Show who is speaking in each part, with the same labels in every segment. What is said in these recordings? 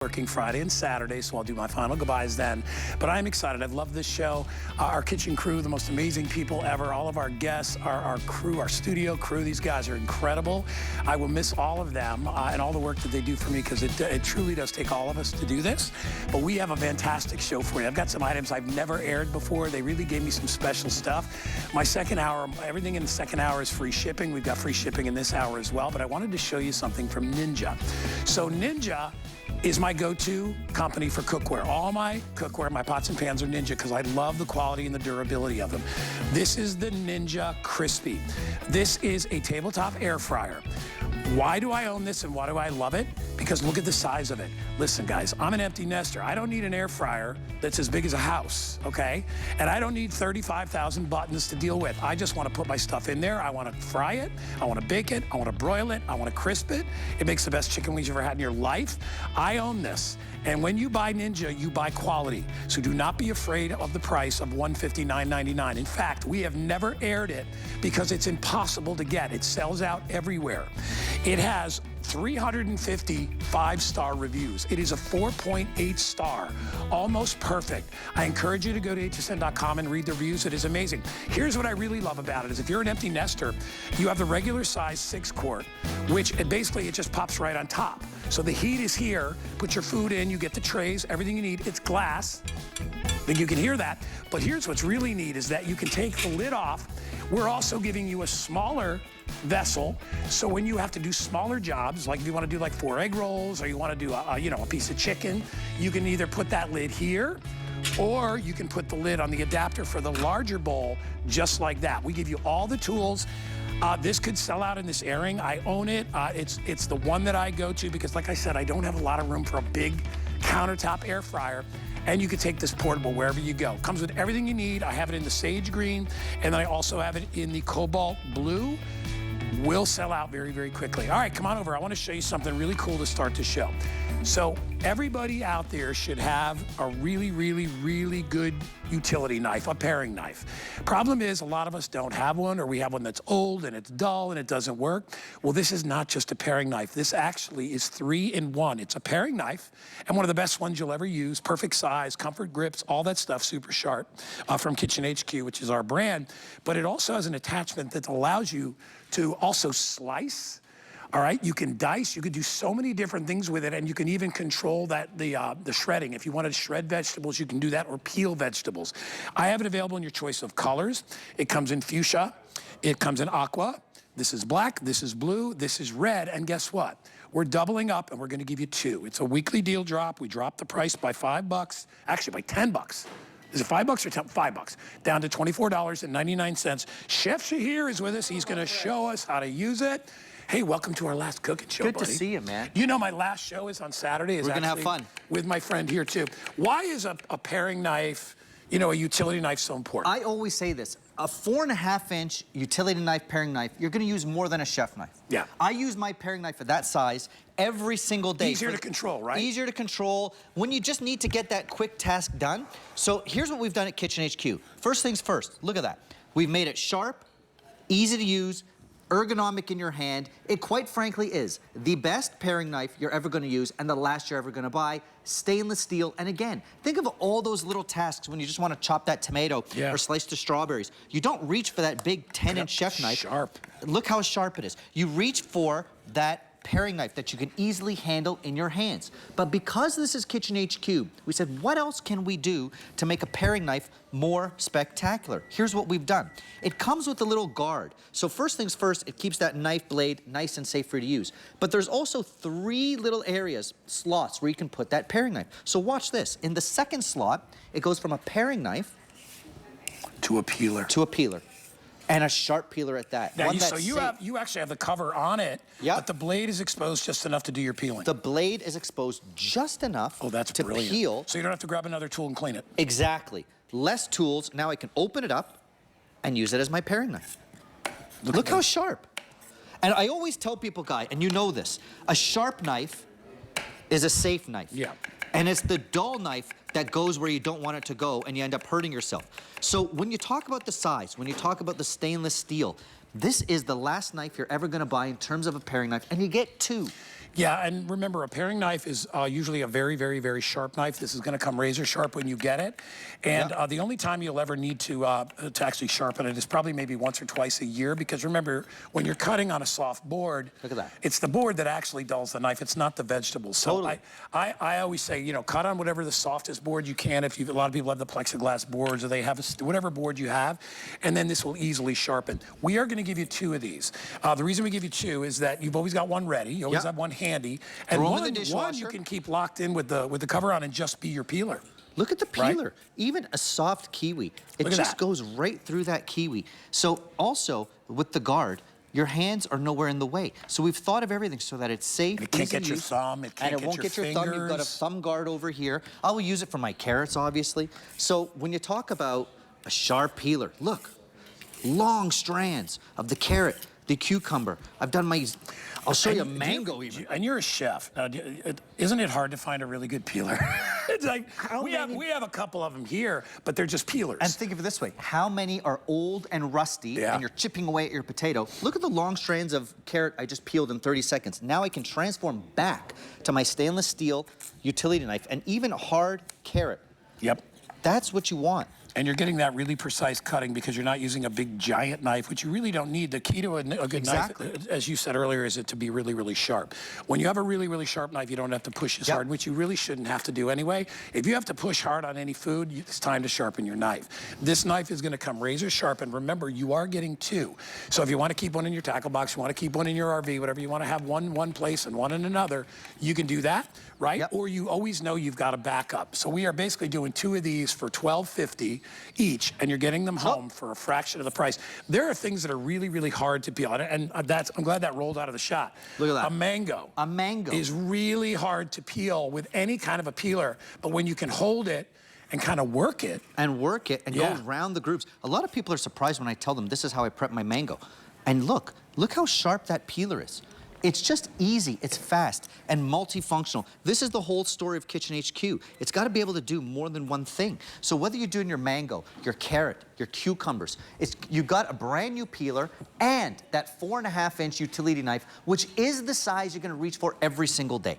Speaker 1: Working Friday and Saturday, so I'll do my final goodbyes then. But I'm excited. I've loved this show. Our kitchen crew, the most amazing people ever. All of our guests, our crew, our studio crew, these guys are incredible. I will miss all of them and all the work that they do for me, because it truly does take all of us to do this. But we have a fantastic show for you. I've got some items I've never aired before. They really gave me some special stuff. My second hour, everything in the second hour is free shipping. We've got free shipping in this hour as well. But I wanted to show you something from Ninja. So Ninja is my go-to company for cookware. All my cookware, my pots and pans are Ninja, because I love the quality and the durability of them. This is the Ninja Crispy. This is a tabletop air fryer. Why do I own this and why do I love it? Because look at the size of it. Listen, guys, I'm an empty nester. I don't need an air fryer that's as big as a house, okay? And I don't need 35,000 buttons to deal with. I just want to put my stuff in there. I want to fry it. I want to bake it. I want to broil it. I want to crisp it. It makes the best chicken wings you've ever had in your life. I own this. And when you buy Ninja, you buy quality. So do not be afraid of the price of $159.99. In fact, we have never aired it because it's impossible to get. It sells out everywhere. It has 350 five-star reviews. It is a 4.8 star, almost perfect. I encourage you to go to hsn.com and read the reviews. It is amazing. Here's what I really love about it is if you're an empty nester, you have the regular size 6-quart, which basically it just pops right on top. So the heat is here, put your food in, you get the trays, everything you need. It's glass, you can hear that. But here's what's really neat is that you can take the lid off. We're also giving you a smaller vessel, so when you have to do smaller jobs, like if you want to do like 4 egg rolls or you want to do a piece of chicken, you can either put that lid here or you can put the lid on the adapter for the larger bowl, just like that. We give you all the tools. This could sell out in this airing. I own it. It's the one that I go to because, like I said, I don't have a lot of room for a big countertop air fryer. And you can take this portable wherever you go. Comes with everything you need. I have it in the sage green, and then I also have it in the cobalt blue. Will sell out very, very quickly. All right, come on over. I want to show you something really cool to start the show. So everybody out there should have a really, really, really good utility knife, a paring knife. Problem is, a lot of us don't have one, or we have one that's old and it's dull and it doesn't work. Well, this is not just a paring knife. This actually is 3-in-1. It's a paring knife, and one of the best ones you'll ever use. Perfect size, comfort grips, all that stuff, super sharp, from Kitchen HQ, which is our brand. But it also has an attachment that allows you to also slice. All right, you can dice, you can do so many different things with it, and you can even control the shredding. If you wanted to shred vegetables, you can do that, or peel vegetables. I have it available in your choice of colors. It comes in fuchsia, it comes in aqua, this is black, this is blue, this is red, and guess what? We're doubling up, and we're gonna give you 2. It's a weekly deal drop. We dropped the price by $5, actually by $10. Is it $5 or $10? $5, down to $24.99. Chef Shahir is with us. He's gonna show us how to use it. Hey, welcome to our last cooking show,
Speaker 2: Good
Speaker 1: buddy.
Speaker 2: to see you, man.
Speaker 1: You know, my last show is on Saturday.
Speaker 2: We're gonna have fun.
Speaker 1: With my friend here, too. Why is a paring knife, a utility knife so important?
Speaker 2: I always say this. A 4.5-inch utility knife, paring knife, you're gonna use more than a chef knife.
Speaker 1: Yeah.
Speaker 2: I use my paring knife for that size every single day.
Speaker 1: Easier to control, right?
Speaker 2: Easier to control when you just need to get that quick task done. So here's what we've done at Kitchen HQ. First things first, look at that. We've made it sharp, easy to use, ergonomic in your hand. It quite frankly is the best paring knife you're ever gonna use and the last you're ever gonna buy. Stainless steel, and again, think of all those little tasks when you just wanna chop that tomato or slice the strawberries. You don't reach for that big 10-inch chef knife.
Speaker 1: Sharp.
Speaker 2: Look how sharp it is. You reach for that paring knife that you can easily handle in your hands. But because this is Kitchen HQ, we said, what else can we do to make a paring knife more spectacular? Here's what we've done. It comes with a little guard. So first things first, it keeps that knife blade nice and safe for you to use. But there's also 3 little areas, slots, where you can put that paring knife. So watch this. In the second slot, it goes from a paring knife
Speaker 1: to a peeler.
Speaker 2: To a peeler. And a sharp peeler at that.
Speaker 1: Now, you actually have the cover on it, but the blade is exposed just enough to do your peeling.
Speaker 2: The blade is exposed just enough to peel.
Speaker 1: So you don't have to grab another tool and clean it.
Speaker 2: Exactly. Less tools. Now I can open it up and use it as my paring knife. Look how sharp. And I always tell people, Guy, and you know this, a sharp knife is a safe knife.
Speaker 1: Yeah.
Speaker 2: And it's the dull knife that goes where you don't want it to go and you end up hurting yourself. So when you talk about the size, when you talk about the stainless steel, this is the last knife you're ever gonna buy in terms of a paring knife, and you get 2.
Speaker 1: Yeah, and remember, a paring knife is usually a very, very, very sharp knife. This is going to come razor sharp when you get it. And the only time you'll ever need to actually sharpen it is probably maybe once or twice a year, because remember, when you're cutting on a soft board,
Speaker 2: look at that.
Speaker 1: It's the board that actually dulls the knife. It's not the vegetables. So
Speaker 2: Totally.
Speaker 1: I always say, you know, cut on whatever the softest board you can. If a lot of people have the plexiglass boards, or they have whatever board you have, and then this will easily sharpen. We are going to give you 2 of these. The reason we give you 2 is that you've always got one ready. You always have one handy, and one you can keep locked in with the cover on and just be your peeler.
Speaker 2: Look at the peeler. Right? Even a soft kiwi, it just goes right through that kiwi. So also with the guard, your hands are nowhere in the way. So we've thought of everything so that it's safe,
Speaker 1: it can't get your thumb, it can't
Speaker 2: and it won't get your thumb. You've got a thumb guard over here. I will use it for my carrots, obviously. So when you talk about a sharp peeler, look, long strands of the carrot, the cucumber. I've done my, I'll show you a mango even.
Speaker 1: And you're a chef. Now, isn't it hard to find a really good peeler? It's like, we have a couple of them here, but they're just peelers.
Speaker 2: And think of it this way, how many are old and rusty and you're chipping away at your potato? Look at the long strands of carrot I just peeled in 30 seconds. Now I can transform back to my stainless steel utility knife and even hard carrot.
Speaker 1: Yep.
Speaker 2: That's what you want.
Speaker 1: And you're getting that really precise cutting because you're not using a big giant knife, which you really don't need. The key to a good knife, as you said earlier, is it to be really, really sharp. When you have a really, really sharp knife, you don't have to push as hard, which you really shouldn't have to do anyway. If you have to push hard on any food, it's time to sharpen your knife. This knife is going to come razor sharp, and remember, you are getting 2. So if you want to keep one in your tackle box, you want to keep one in your RV, whatever, you want to have one place and one in another, you can do that, right? Or you always know you've got a backup. So we are basically doing 2 of these for $12.50 each, and you're getting them home for a fraction of the price. There are things that are really, really hard to peel, and I'm glad that rolled out of the shot.
Speaker 2: Look at that.
Speaker 1: A mango.
Speaker 2: A mango
Speaker 1: is really hard to peel with any kind of a peeler, but when you can hold it and kind of work it.
Speaker 2: And go around the grooves. A lot of people are surprised when I tell them this is how I prep my mango. And look how sharp that peeler is. It's just easy, it's fast, and multifunctional. This is the whole story of Kitchen HQ. It's got to be able to do more than one thing. So whether you're doing your mango, your carrot, your cucumbers, you've got a brand new peeler and that 4.5-inch utility knife, which is the size you're going to reach for every single day.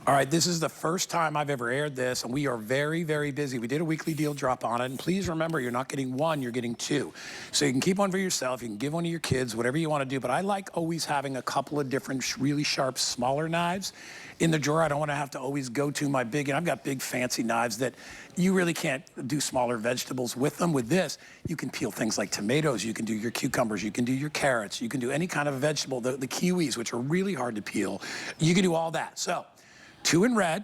Speaker 1: All right, this is the first time I've ever aired this, and we are very, very busy. We did a weekly deal drop on it, and please remember, you're not getting 1, you're getting 2. So you can keep one for yourself, you can give one to your kids, whatever you want to do, but I like always having a couple of different really sharp, smaller knives in the drawer. I don't want to have to always go to my big, and I've got big fancy knives that you really can't do smaller vegetables with them. With this, you can peel things like tomatoes, you can do your cucumbers, you can do your carrots, you can do any kind of vegetable, the kiwis, which are really hard to peel. You can do all that. So 2 in red,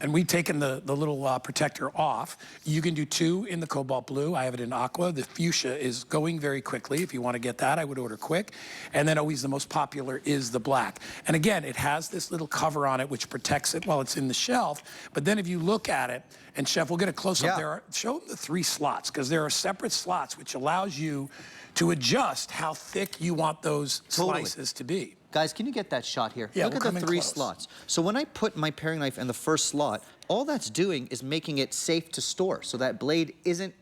Speaker 1: and we've taken the little protector off. You can do 2 in the cobalt blue. I have it in aqua. The fuchsia is going very quickly. If you want to get that, I would order quick. And then always the most popular is the black. And again, it has this little cover on it which protects it while it's in the shelf. But then if you look at it, and Chef, we'll get a close-up. Show them the 3 slots, because there are separate slots which allows you to adjust how thick you want those slices to be.
Speaker 2: Guys, can you get that shot here?
Speaker 1: Yeah,
Speaker 2: look at the 3 slots. So when I put my paring knife in the first slot, all that's doing is making it safe to store, so that blade isn't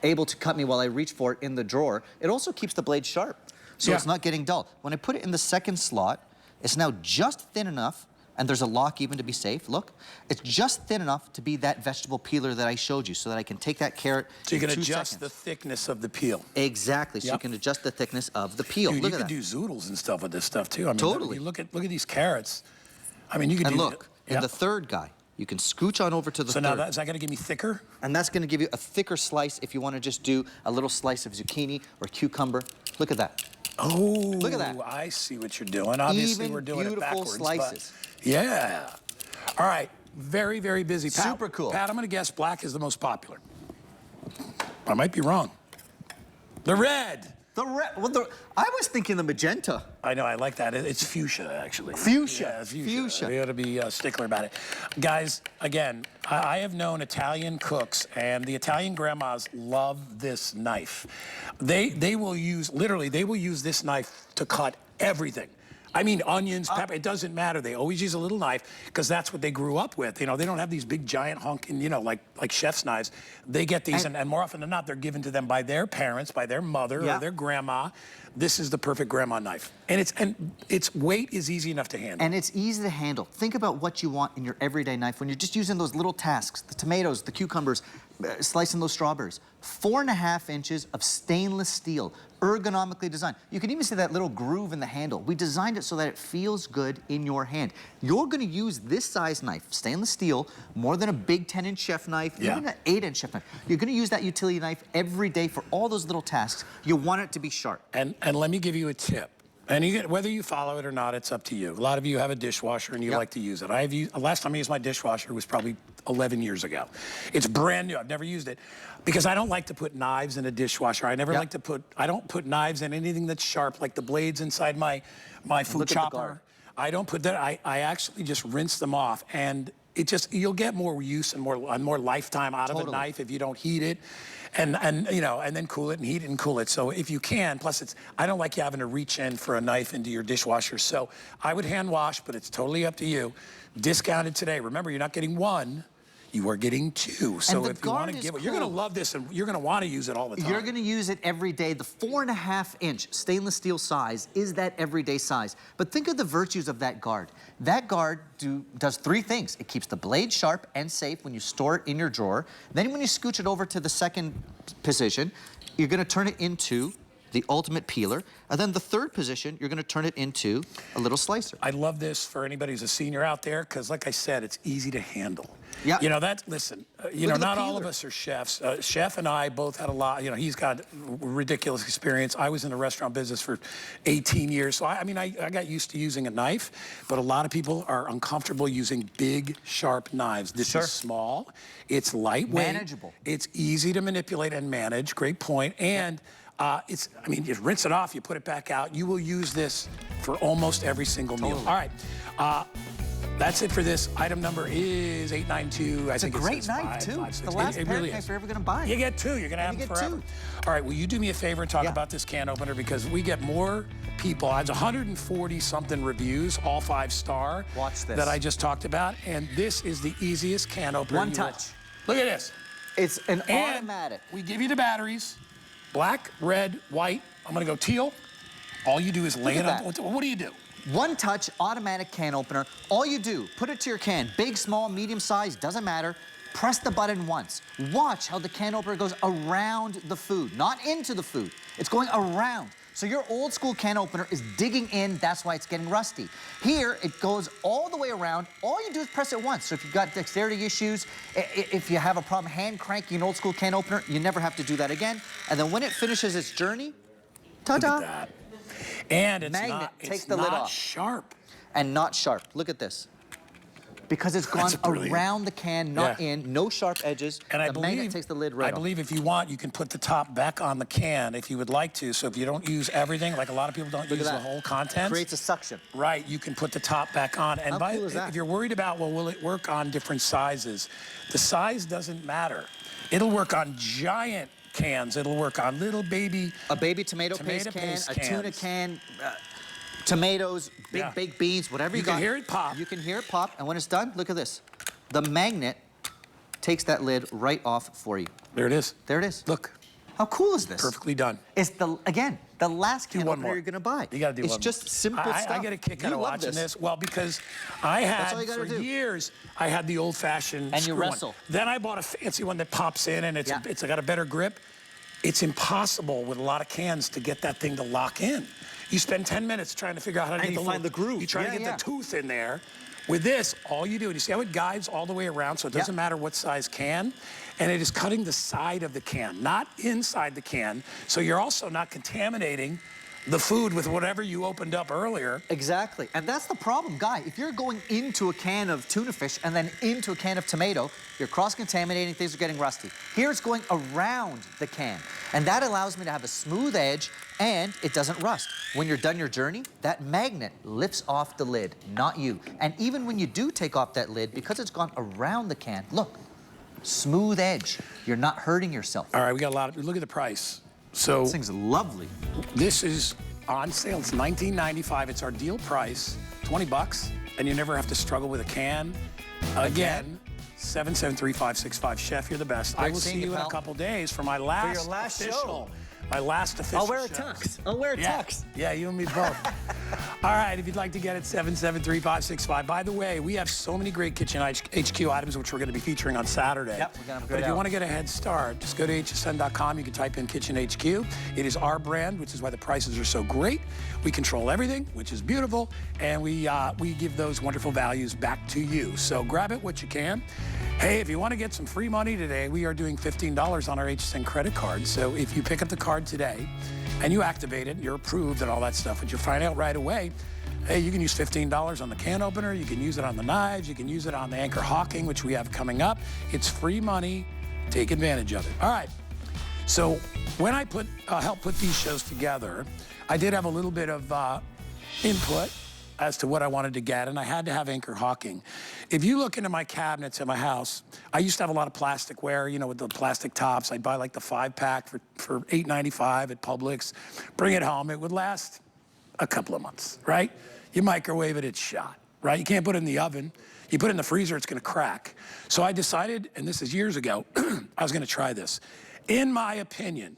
Speaker 2: able to cut me while I reach for it in the drawer. It also keeps the blade sharp, so it's not getting dull. When I put it in the second slot, it's now just thin enough, and there's a lock even to be safe. Look, it's just thin enough to be that vegetable peeler that I showed you, so that I can take that carrot.
Speaker 1: So you can adjust the thickness of the peel.
Speaker 2: Exactly. So you can adjust the thickness of the peel.
Speaker 1: Dude,
Speaker 2: look
Speaker 1: you
Speaker 2: at
Speaker 1: can do zoodles and stuff with this stuff too. I mean,
Speaker 2: totally.
Speaker 1: You look at these carrots. I mean, you can
Speaker 2: and
Speaker 1: do.
Speaker 2: Look, in the third guy, you can scooch on over to the third.
Speaker 1: So now is that going to give me thicker?
Speaker 2: And that's going to give you a thicker slice if you want to just do a little slice of zucchini or cucumber. Look at that.
Speaker 1: Oh,
Speaker 2: look at that.
Speaker 1: I see what you're doing. Obviously, we're doing it backwards.
Speaker 2: Slices.
Speaker 1: Yeah. All right. Very, very busy. Pat,
Speaker 2: super cool.
Speaker 1: Pat, I'm going to guess black is the most popular. I might be wrong. The red.
Speaker 2: The red. Well, I was thinking the magenta.
Speaker 1: I know. I like that. It's fuchsia, actually.
Speaker 2: Fuchsia.
Speaker 1: Yeah, fuchsia. We ought to be stickler about it. Guys, again, I have known Italian cooks, and the Italian grandmas love this knife. They will use, literally, they will use this knife to cut everything. I mean, onions, pepper, it doesn't matter. They always use a little knife because that's what they grew up with. You know, they don't have these big giant honking, you know, like chef's knives. They get these, and more often than not, they're given to them by their parents, by their mother or their grandma. This is the perfect grandma knife. And its weight is easy enough to handle.
Speaker 2: And it's easy to handle. Think about what you want in your everyday knife when you're just using those little tasks, the tomatoes, the cucumbers, slicing those strawberries. 4.5 inches of stainless steel, ergonomically designed. You can even see that little groove in the handle. We designed it so that it feels good in your hand. You're gonna use this size knife, stainless steel, more than a big 10-inch chef knife, even an 8-inch chef knife. You're gonna use that utility knife every day for all those little tasks. You want it to be sharp.
Speaker 1: And let me give you a tip. And whether you follow it or not, it's up to you. A lot of you have a dishwasher and you like to use it. Last time I used my dishwasher was probably 11 years ago. It's brand new. I've never used it because I don't like to put knives in a dishwasher. I never like to I don't put knives in anything that's sharp, like the blades inside my food chopper. I don't put that. I actually just rinse them off, and you'll get more use and more lifetime out of a knife if you don't heat it. And you know, and then cool it and heat it and cool it. So if you can, plus I don't like you having to reach in for a knife into your dishwasher. So I would hand wash, but it's totally up to you. Discounted today. Remember, you're not getting one. You are getting two. So if you want to give it, you're going to love this and you're going to want to use it all the time.
Speaker 2: You're going to use it every day. The 4.5-inch stainless steel size is that everyday size. But think of the virtues of that guard. That guard does 3 things. It keeps the blade sharp and safe when you store it in your drawer. Then when you scooch it over to the second position, you're going to turn it into the ultimate peeler. And then the third position, you're going to turn it into a little slicer.
Speaker 1: I love this for anybody who's a senior out there because, like I said, it's easy to handle.
Speaker 2: Yeah.
Speaker 1: You know, listen, you know, not all of us are chefs. Chef and I both had a lot, you know, he's got ridiculous experience. I was in the restaurant business for 18 years. So, I mean, I got used to using a knife, but a lot of people are uncomfortable using big, sharp knives. This is small. It's lightweight.
Speaker 2: Manageable.
Speaker 1: It's easy to manipulate and manage. Great point. And I mean, you rinse it off, you put it back out. You will use this for almost every single meal. All right. That's it for this. Item number is 892.
Speaker 2: It's a great knife, too. It's the last paring knife you're ever going to buy.
Speaker 1: You get 2. You're going to have them forever. All right, will you do me a favor and talk about this can opener? Because we get more people. I have 140-something reviews, all 5-star.
Speaker 2: Watch this.
Speaker 1: That I just talked about. And this is the easiest can opener.
Speaker 2: One touch.
Speaker 1: Look at this.
Speaker 2: It's an automatic.
Speaker 1: We give you the batteries. Black, red, white. I'm going to go teal. All you do is lay it on. What do you do?
Speaker 2: One touch automatic can opener. All you do, put it to your can, big, small, medium size, doesn't matter. Press the button once. Watch how the can opener goes around the food, not into the food. It's going around. So your old school can opener is digging in, that's why it's getting rusty. Here, it goes all the way around. All you do is press it once. So if you've got dexterity issues, if you have a problem hand cranking an old school can opener, you never have to do that again. And then when it finishes its journey, ta-da.
Speaker 1: Look at that. And it's not sharp.
Speaker 2: And not sharp. Look at this. Because it's gone around the can, not in, no sharp edges. And the magnet takes the lid right off.
Speaker 1: I believe if you want, you can put the top back on the can if you would like to. So if you don't use everything, like a lot of people don't use the whole contents.
Speaker 2: Creates a suction.
Speaker 1: Right, you can put the top back on. And
Speaker 2: how cool is that?
Speaker 1: If you're worried about, well, will it work on different sizes? The size doesn't matter. It'll work on giant cans. It'll work on little baby...
Speaker 2: A baby tomato paste can, a tuna can, tomatoes, big baked beans, whatever you got.
Speaker 1: You can hear it pop.
Speaker 2: You can hear it pop, and when it's done, look at this. The magnet takes that lid right off for you.
Speaker 1: There it is.
Speaker 2: There it is.
Speaker 1: Look.
Speaker 2: How cool is this?
Speaker 1: Perfectly done.
Speaker 2: It's again, the last can opener you're gonna buy.
Speaker 1: You gotta do one more.
Speaker 2: It's just simple stuff.
Speaker 1: I get a kick out of watching this. Well, because I had, for years, I had the old-fashioned
Speaker 2: And you wrestle.
Speaker 1: Then I bought a fancy one that pops in, and it's got a better grip. It's impossible with a lot of cans to get that thing to lock in. You spend 10 minutes trying to figure out how to get the groove. You try to get the tooth in there. With this, all you do, and you see how it guides all the way around, so it doesn't matter what size can, and it is cutting the side of the can, not inside the can, so you're also not contaminating the food with whatever you opened up earlier.
Speaker 2: Exactly, and that's the problem, Guy. If you're going into a can of tuna fish and then into a can of tomato, you're cross-contaminating, things are getting rusty. Here it's going around the can, and that allows me to have a smooth edge, and it doesn't rust. When you're done your journey, that magnet lifts off the lid, not you. And even when you do take off that lid, because it's gone around the can, look, smooth edge. You're not hurting yourself.
Speaker 1: All right, we got a lot of, look at the price. So
Speaker 2: this thing's lovely.
Speaker 1: This is on sale. It's $19.95. It's our deal price, 20 bucks, and you never have to struggle with a can. Again, 773-565. Chef, you're the best. I will see you in a couple days for my last,
Speaker 2: your last
Speaker 1: official
Speaker 2: show.
Speaker 1: My last official
Speaker 2: I'll wear a
Speaker 1: show.
Speaker 2: tux. I'll wear a tux.
Speaker 1: Yeah, you and me both. All right, if you'd like to get it, 773-565. By the way, we have so many great Kitchen HQ items, which we're going to be featuring on Saturday.
Speaker 2: Yep, we're gonna have a
Speaker 1: But
Speaker 2: great
Speaker 1: if you
Speaker 2: hour.
Speaker 1: want to get a head start, just go to hsn.com. You can type in Kitchen HQ. It is our brand, which is why the prices are so great. We control everything, which is beautiful, and we give those wonderful values back to you. So grab it what you can. Hey, if you want to get some free money today, we are doing $15 on our HSN credit card. So if you pick up the card today and you activate it, you're approved and all that stuff, but you find out right away, hey, you can use $15 on the can opener, you can use it on the knives, you can use it on the Anchor Hocking, which we have coming up. It's free money. Take advantage of it. All right. So when I helped put these shows together, I did have a little bit of input as to what I wanted to get, and I had to have Anchor Hocking. If you look into my cabinets at my house, I used to have a lot of plasticware, you know, with the plastic tops. I'd buy like the 5-pack for $8.95 at Publix, bring it home. It would last a couple of months, right? You microwave it, it's shot, right? You can't put it in the oven. You put it in the freezer, it's gonna crack. So I decided, and this is years ago, I was gonna try this. In my opinion,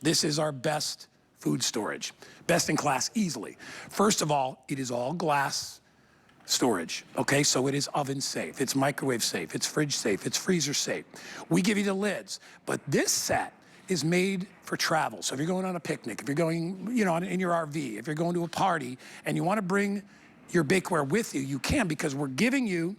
Speaker 1: this is our best food storage. Best in class, easily. First of all, it is all glass storage, okay? So it is oven safe, it's microwave safe, it's fridge safe, it's freezer safe. We give you the lids, but this set is made for travel. So if you're going on a picnic, if you're going, you know, in your RV, if you're going to a party and you want to bring your bakeware with you, you can, because we're giving you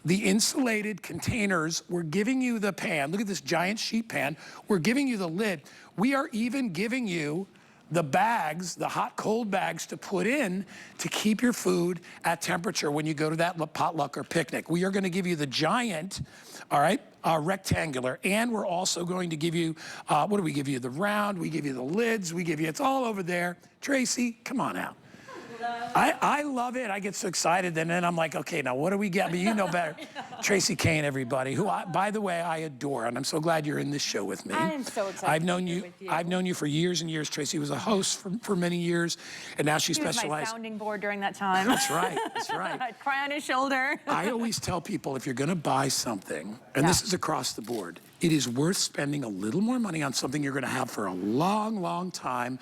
Speaker 1: the insulated containers. We're giving you the pan. Look at this giant sheet pan. We're giving you the lid. We are even giving you the bags, the hot cold bags to put in to keep your food at temperature when you go to that potluck or picnic. We are going to give you the giant, all right, rectangular, and we're also going to give you, what do we give you? The round, we give you the lids, we give you, it's all over there. Tracy, come on out. I love it. I get so excited, and then I'm like, okay, now what do we get? But you know better. Tracy Kane, everybody, who, by the way, I adore, and I'm so glad you're in this show with me.
Speaker 3: I am so excited
Speaker 1: I've known
Speaker 3: to be
Speaker 1: you.
Speaker 3: with you.
Speaker 1: I've known you for years and years. Tracy was a host for many years, and now she
Speaker 3: He was my
Speaker 1: specializes.
Speaker 3: sounding board during that time.
Speaker 1: That's right. That's right.
Speaker 3: I'd cry on his shoulder.
Speaker 1: I always tell people, if you're going to buy something, and this is across the board, it is worth spending a little more money on something you're going to have for a long, long time.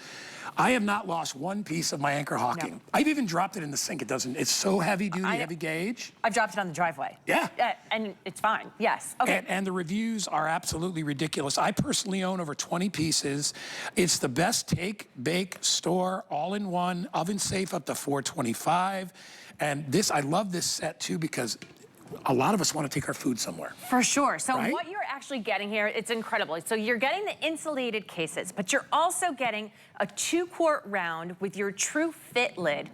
Speaker 1: I have not lost one piece of my Anchor Hocking.
Speaker 3: No.
Speaker 1: I've even dropped it in the sink. It's so heavy duty, heavy gauge.
Speaker 3: I've dropped it on the driveway.
Speaker 1: Yeah.
Speaker 3: And it's fine. Yes. Okay.
Speaker 1: And the reviews are absolutely ridiculous. I personally own over 20 pieces. It's the best take, bake, store, all-in-one, oven safe up to 425. And this, I love this set too, because a lot of us want to take our food somewhere.
Speaker 3: For sure. So
Speaker 1: Right?
Speaker 3: what you're actually getting here, it's incredible. So you're getting the insulated cases, but you're also getting a 2-quart round with your true fit lid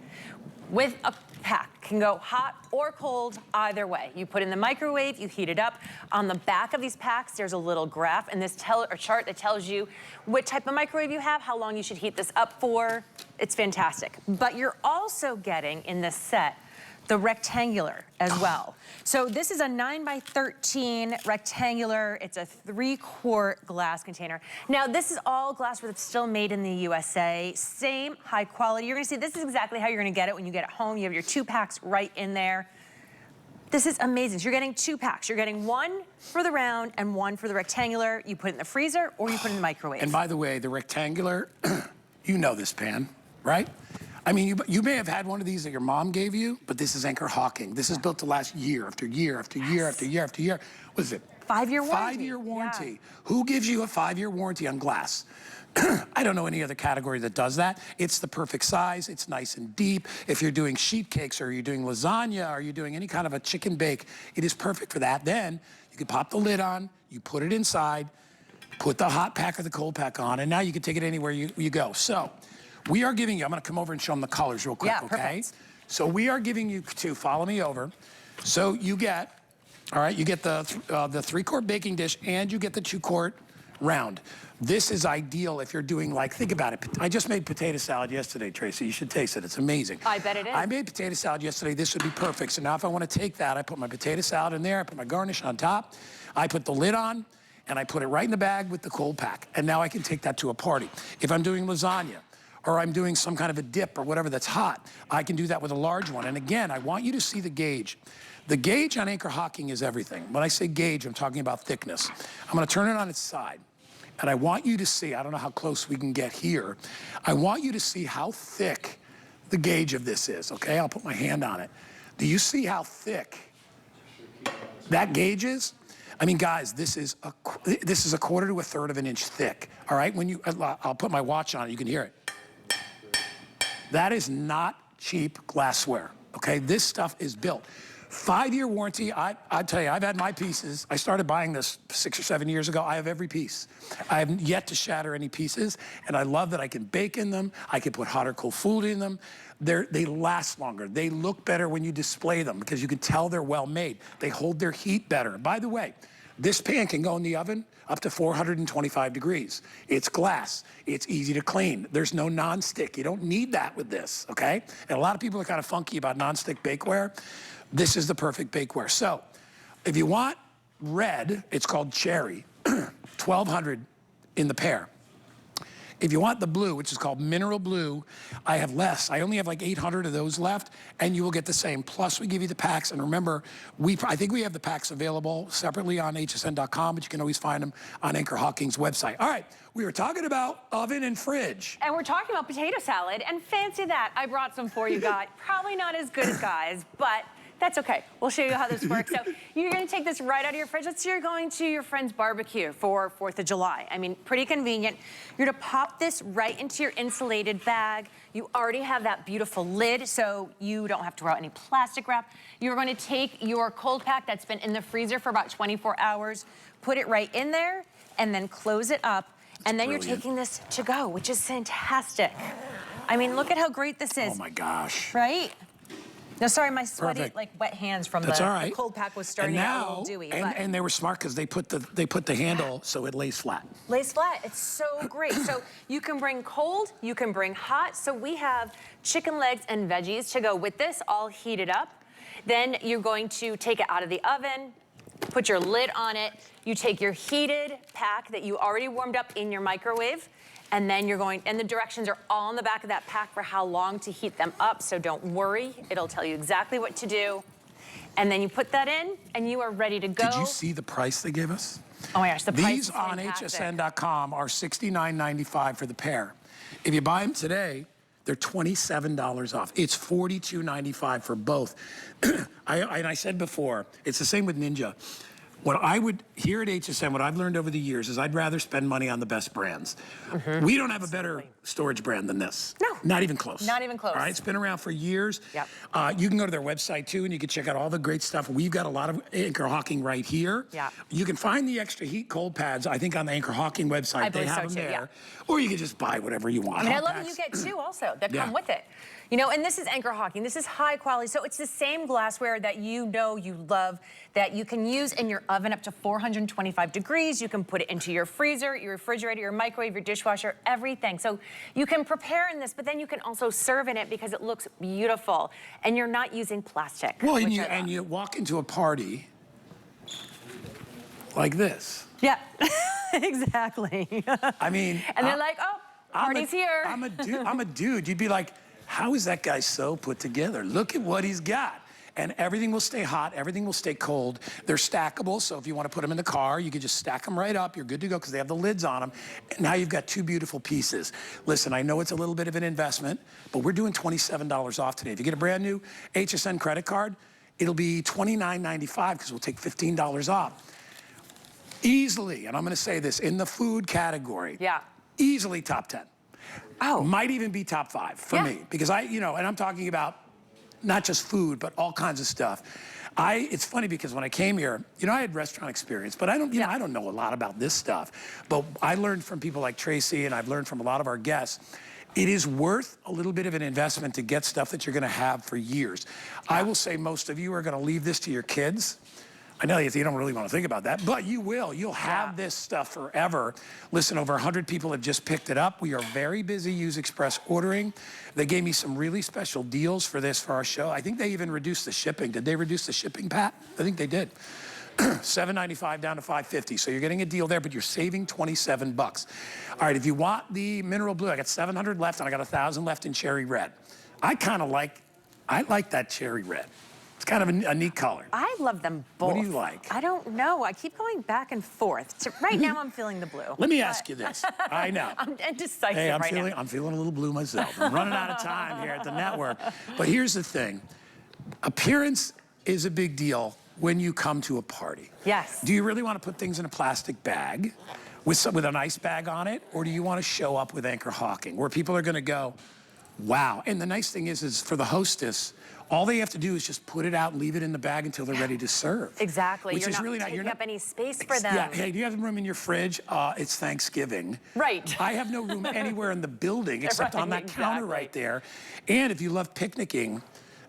Speaker 3: with a pack. Can go hot or cold, either way. You put in the microwave, you heat it up. On the back of these packs, there's a little graph and this chart that tells you what type of microwave you have, how long you should heat this up for. It's fantastic. But you're also getting in this set the rectangular as well. So this is a 9x13 rectangular. It's a 3-quart glass container. Now this is all glassware that's still made in the USA. Same high quality. You're gonna see this is exactly how you're gonna get it when you get it home. You have your 2 packs right in there. This is amazing. So you're getting 2 packs. You're getting 1 for the round and 1 for the rectangular. You put it in the freezer or you put it in the microwave.
Speaker 1: And by the way, the rectangular, you know this pan, right? I mean, you may have had one of these that your mom gave you, but this is Anchor Hocking. This is built to last year after year after year after year after year. What is it?
Speaker 3: 5-year warranty.
Speaker 1: 5-year warranty.
Speaker 3: Yeah.
Speaker 1: Who gives you a 5-year warranty on glass? I don't know any other category that does that. It's the perfect size. It's nice and deep. If you're doing sheet cakes or you're doing lasagna or you're doing any kind of a chicken bake, it is perfect for that. Then you can pop the lid on, you put it inside, put the hot pack or the cold pack on, and now you can take it anywhere you go. So we are giving you, I'm gonna come over and show them the colors real quick, okay?
Speaker 3: Perfect.
Speaker 1: So we are giving you follow me over. So you get, all right, you get the 3-quart baking dish and you get the 2-quart round. This is ideal if you're doing, like, think about it. I just made potato salad yesterday, Tracy. You should taste it. It's amazing.
Speaker 3: I bet it is.
Speaker 1: I made potato salad yesterday. This would be perfect. So now if I want to take that, I put my potato salad in there. I put my garnish on top. I put the lid on, and I put it right in the bag with the cold pack. And now I can take that to a party. If I'm doing lasagna, or I'm doing some kind of a dip or whatever that's hot, I can do that with a large one. And again, I want you to see the gauge. The gauge on Anchor Hocking is everything. When I say gauge, I'm talking about thickness. I'm gonna turn it on its side. And I want you to see, I don't know how close we can get here. I want you to see how thick the gauge of this is, okay? I'll put my hand on it. Do you see how thick that gauge is? I mean, guys, this is a 1/4 to 1/3 of an inch thick, all right? When you, I'll put my watch on it, you can hear it. That is not cheap glassware, okay? This stuff is built. 5-year warranty. I tell you, I've had my pieces. I started buying this 6 or 7 years ago. I have every piece. I have yet to shatter any pieces, and I love that I can bake in them. I can put hot or cold food in them. They last longer. They look better when you display them because you can tell they're well made. They hold their heat better. By the way, this pan can go in the oven up to 425 degrees. It's glass. It's easy to clean. There's no nonstick. You don't need that with this, okay? And a lot of people are kind of funky about nonstick bakeware. This is the perfect bakeware. So if you want red, it's called cherry, 1,200 in the pair. If you want the blue, which is called mineral blue, I have less. I only have like 800 of those left, and you will get the same. Plus, we give you the packs. And remember, I think we have the packs available separately on hsn.com, but you can always find them on Anchor Hocking's website. All right, we were talking about oven and fridge.
Speaker 3: And we're talking about potato salad, and fancy that. I brought some for you guys. Probably not as good as guys, but that's okay. We'll show you how this works. So you're gonna take this right out of your fridge. Let's say you're going to your friend's barbecue for 4th of July. I mean, pretty convenient. You're gonna pop this right into your insulated bag. You already have that beautiful lid, so you don't have to roll out any plastic wrap. You're gonna take your cold pack that's been in the freezer for about 24 hours, put it right in there, and then close it up. And then you're taking this to go, which is fantastic. I mean, look at how great this is.
Speaker 1: Oh my gosh.
Speaker 3: Right? No, sorry, my sweaty,
Speaker 1: Perfect.
Speaker 3: like wet hands from
Speaker 1: That's all right.
Speaker 3: the cold pack was starting to get a little dewy.
Speaker 1: And they were smart because they put the handle so it lays flat.
Speaker 3: Lays flat, it's so great. So you can bring cold, you can bring hot. So we have chicken legs and veggies to go with this, all heated up. Then you're going to take it out of the oven, put your lid on it. You take your heated pack that you already warmed up in your microwave, and then you're going, and the directions are all on the back of that pack for how long to heat them up, so don't worry. It'll tell you exactly what to do. And then you put that in, and you are ready to go.
Speaker 1: Did you see the price they gave us?
Speaker 3: Oh my gosh, the price
Speaker 1: These
Speaker 3: is
Speaker 1: on
Speaker 3: fantastic.
Speaker 1: hsn.com are $69.95 for the pair. If you buy them today, they're $27 off. It's $42.95 for both. And I said before, it's the same with Ninja. What I would, here at HSN, what I've learned over the years is I'd rather spend money on the best brands. We don't have a better storage brand than this.
Speaker 3: No.
Speaker 1: Not even close.
Speaker 3: Not even close.
Speaker 1: All right, it's been around for years.
Speaker 3: Yep.
Speaker 1: You can go to their website too, and you can check out all the great stuff. We've got a lot of Anchor Hocking right here.
Speaker 3: Yeah.
Speaker 1: You can find the extra heat cold pads, I think, on the Anchor Hocking website.
Speaker 3: I
Speaker 1: They
Speaker 3: believe
Speaker 1: have
Speaker 3: so
Speaker 1: them
Speaker 3: too,
Speaker 1: there.
Speaker 3: yeah.
Speaker 1: Or you can just buy whatever you want.
Speaker 3: I mean, I
Speaker 1: Hot
Speaker 3: love that
Speaker 1: packs.
Speaker 3: you get two also that come
Speaker 1: Yeah.
Speaker 3: with it. You know, and this is Anchor Hocking. This is high quality. So it's the same glassware that you know you love that you can use in your oven up to 425 degrees. You can put it into your freezer, your refrigerator, your microwave, your dishwasher, everything. So you can prepare in this, but then you can also serve in it because it looks beautiful and you're not using plastic.
Speaker 1: Well,
Speaker 3: which
Speaker 1: and you walk into a party like this.
Speaker 3: Yeah, exactly.
Speaker 1: I mean,
Speaker 3: and they're like, oh, party's here.
Speaker 1: I'm a dude. You'd be like, how is that guy so put together? Look at what he's got. And everything will stay hot, everything will stay cold. They're stackable, so if you want to put them in the car, you can just stack them right up. You're good to go because they have the lids on them. And now you've got two beautiful pieces. Listen, I know it's a little bit of an investment, but we're doing $27 off today. If you get a brand new HSN credit card, it'll be $29.95 because we'll take $15 off. Easily, and I'm going to say this, in the food category,
Speaker 3: Yeah.
Speaker 1: easily top 10.
Speaker 3: Oh.
Speaker 1: Might even be top 5 for me because and I'm talking about not just food, but all kinds of stuff. It's funny because when I came here, I had restaurant experience, but I don't know a lot about this stuff. But I learned from people like Tracy, and I've learned from a lot of our guests, it is worth a little bit of an investment to get stuff that you're gonna have for years. I will say most of you are gonna leave this to your kids. I know you don't really want to think about that, but you will. You'll have this stuff forever. Listen, over 100 people have just picked it up. We are very busy. Use Express Ordering. They gave me some really special deals for this for our show. I think they even reduced the shipping. Did they reduce the shipping, Pat? I think they did. $7.95 down to $5.50. So you're getting a deal there, but you're saving 27 bucks. All right, if you want the mineral blue, I got 700 left and I got 1,000 left in cherry red. I like that cherry red. It's kind of a neat color.
Speaker 3: I love them both.
Speaker 1: What do you like?
Speaker 3: I don't know. I keep going back and forth. So right now I'm feeling the blue.
Speaker 1: Let me ask you this. I know.
Speaker 3: I'm indecisive
Speaker 1: Hey,
Speaker 3: right now.
Speaker 1: I'm feeling a little blue myself. I'm running out of time here at the network. But here's the thing. Appearance is a big deal when you come to a party.
Speaker 3: Yes.
Speaker 1: Do you really want to put things in a plastic bag with an ice bag on it? Or do you want to show up with Anchor Hocking where people are going to go, wow. And the nice thing is for the hostess, all they have to do is just put it out and leave it in the bag until they're ready to serve.
Speaker 3: Exactly.
Speaker 1: Which
Speaker 3: you're
Speaker 1: is
Speaker 3: not
Speaker 1: really
Speaker 3: taking up any space for them.
Speaker 1: Yeah. Hey, do you have room in your fridge? It's Thanksgiving.
Speaker 3: Right.
Speaker 1: I have no room anywhere in the building except on that counter right there. And if you love picnicking,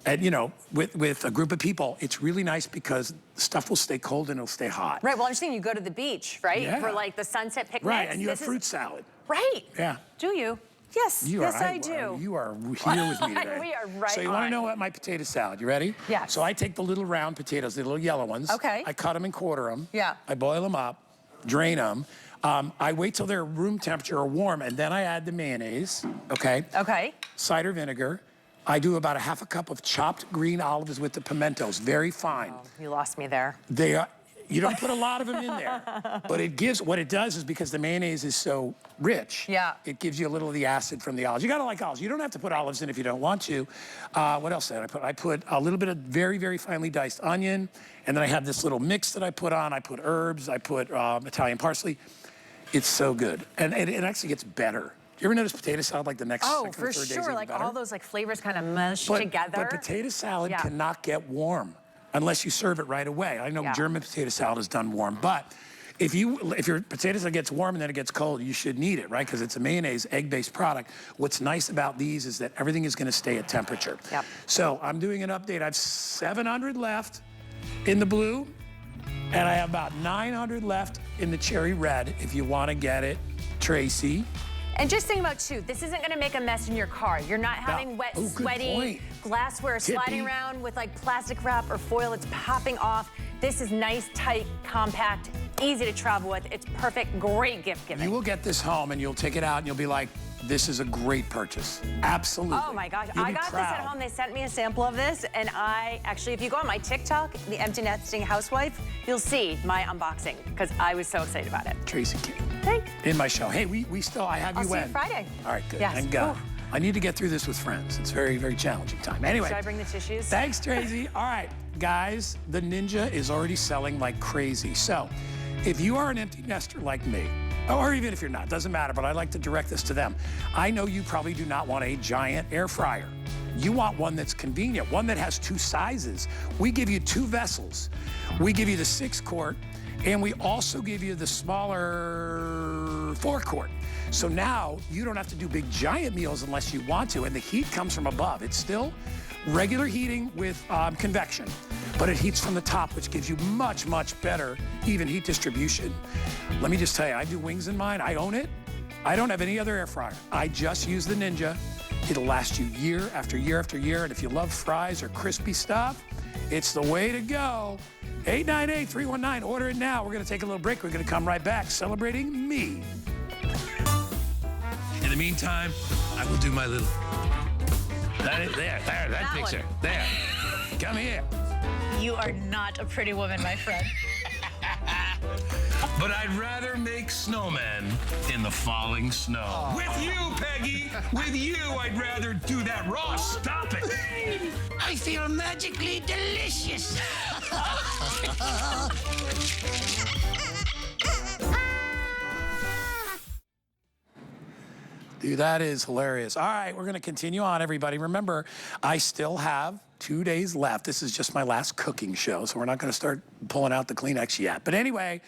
Speaker 1: and with a group of people, it's really nice because stuff will stay cold and it'll stay hot.
Speaker 3: Right. Well, I'm saying you go to the beach, right?
Speaker 1: Yeah.
Speaker 3: For like the sunset picnics.
Speaker 1: Right. And you have fruit salad.
Speaker 3: Right.
Speaker 1: Yeah.
Speaker 3: Do you? Yes. Yes, I do.
Speaker 1: You are here with me today.
Speaker 3: We are right
Speaker 1: So you want to know what my potato salad? You ready?
Speaker 3: Yes.
Speaker 1: So I take the little round potatoes, the little yellow ones.
Speaker 3: Okay.
Speaker 1: I cut them and quarter them.
Speaker 3: Yeah.
Speaker 1: I boil them up, drain them. I wait till they're room temperature or warm, and then I add the mayonnaise. Okay.
Speaker 3: Okay.
Speaker 1: Cider vinegar. I do about a half a cup of chopped green olives with the pimentos, very fine.
Speaker 3: Oh, you lost me there.
Speaker 1: They are. You don't put a lot of them in there, but what it does is because the mayonnaise is so rich,
Speaker 3: yeah,
Speaker 1: it gives you a little of the acid from the olives. You gotta like olives. You don't have to put olives in if you don't want to. What else did I put? I put a little bit of very, very finely diced onion, and then I have this little mix that I put on. I put herbs, I put Italian parsley. It's so good, and it actually gets better. You ever notice potato salad like the next second or third days? Oh, for sure,
Speaker 3: like
Speaker 1: better?
Speaker 3: all those like flavors kind of mush together.
Speaker 1: But potato salad cannot get warm unless you serve it right away. I know German potato salad is done warm, but if your potato salad gets warm and then it gets cold, you should need it, right? Because it's a mayonnaise, egg-based product. What's nice about these is that everything is going to stay at temperature.
Speaker 3: Yep.
Speaker 1: So I'm doing an update. I have 700 left in the blue, and I have about 900 left in the cherry red if you want to get it, Tracy.
Speaker 3: And just think about, too, this isn't going to make a mess in your car. You're not having wet, sweaty glassware sliding around with like plastic wrap or foil that's popping off. This is nice, tight, compact, easy to travel with. It's perfect, great gift giving.
Speaker 1: You will get this home and you'll take it out and you'll be like, this is a great purchase. Absolutely.
Speaker 3: Oh my gosh, I got this at home. They sent me a sample of this, and actually, if you go on my TikTok, The Empty Nesting Housewife, you'll see my unboxing, because I was so excited about it.
Speaker 1: Tracy King.
Speaker 3: Thanks.
Speaker 1: In my show. Hey, I have you when?
Speaker 3: I'll see you Friday.
Speaker 1: All right, good.
Speaker 3: Yes.
Speaker 1: And I need to get through this with friends. It's a very, very challenging time. Anyway.
Speaker 3: Should I bring the tissues?
Speaker 1: Thanks, Tracy. All right, guys, the Ninja is already selling like crazy. So if you are an empty nester like me, or even if you're not, doesn't matter, but I like to direct this to them. I know you probably do not want a giant air fryer. You want one that's convenient, one that has two sizes. We give you two vessels. We give you the 6-quart, and we also give you the smaller 4-quart. So now you don't have to do big giant meals unless you want to, and the heat comes from above. It's still regular heating with convection, but it heats from the top, which gives you much, much better even heat distribution. Let me just tell you, I do wings in mine. I own it. I don't have any other air fryer. I just use the Ninja. It'll last you year after year after year, and if you love fries or crispy stuff, it's the way to go. 898-319, order it now. We're gonna take a little break. We're gonna come right back, celebrating me.
Speaker 4: In the meantime, I will do my little. That picture.
Speaker 3: One.
Speaker 4: There. Come here.
Speaker 5: You are not a pretty woman, my friend.
Speaker 4: But I'd rather make snowmen in the falling snow.
Speaker 1: Aww.
Speaker 4: With you, Peggy. With you, I'd rather do that. Ross, stop it.
Speaker 6: I feel magically delicious.
Speaker 1: Dude, that is hilarious. All right, we're gonna continue on, everybody. Remember, I still have 2 days left. This is just my last cooking show, so we're not gonna start pulling out the Kleenex yet. But anyway,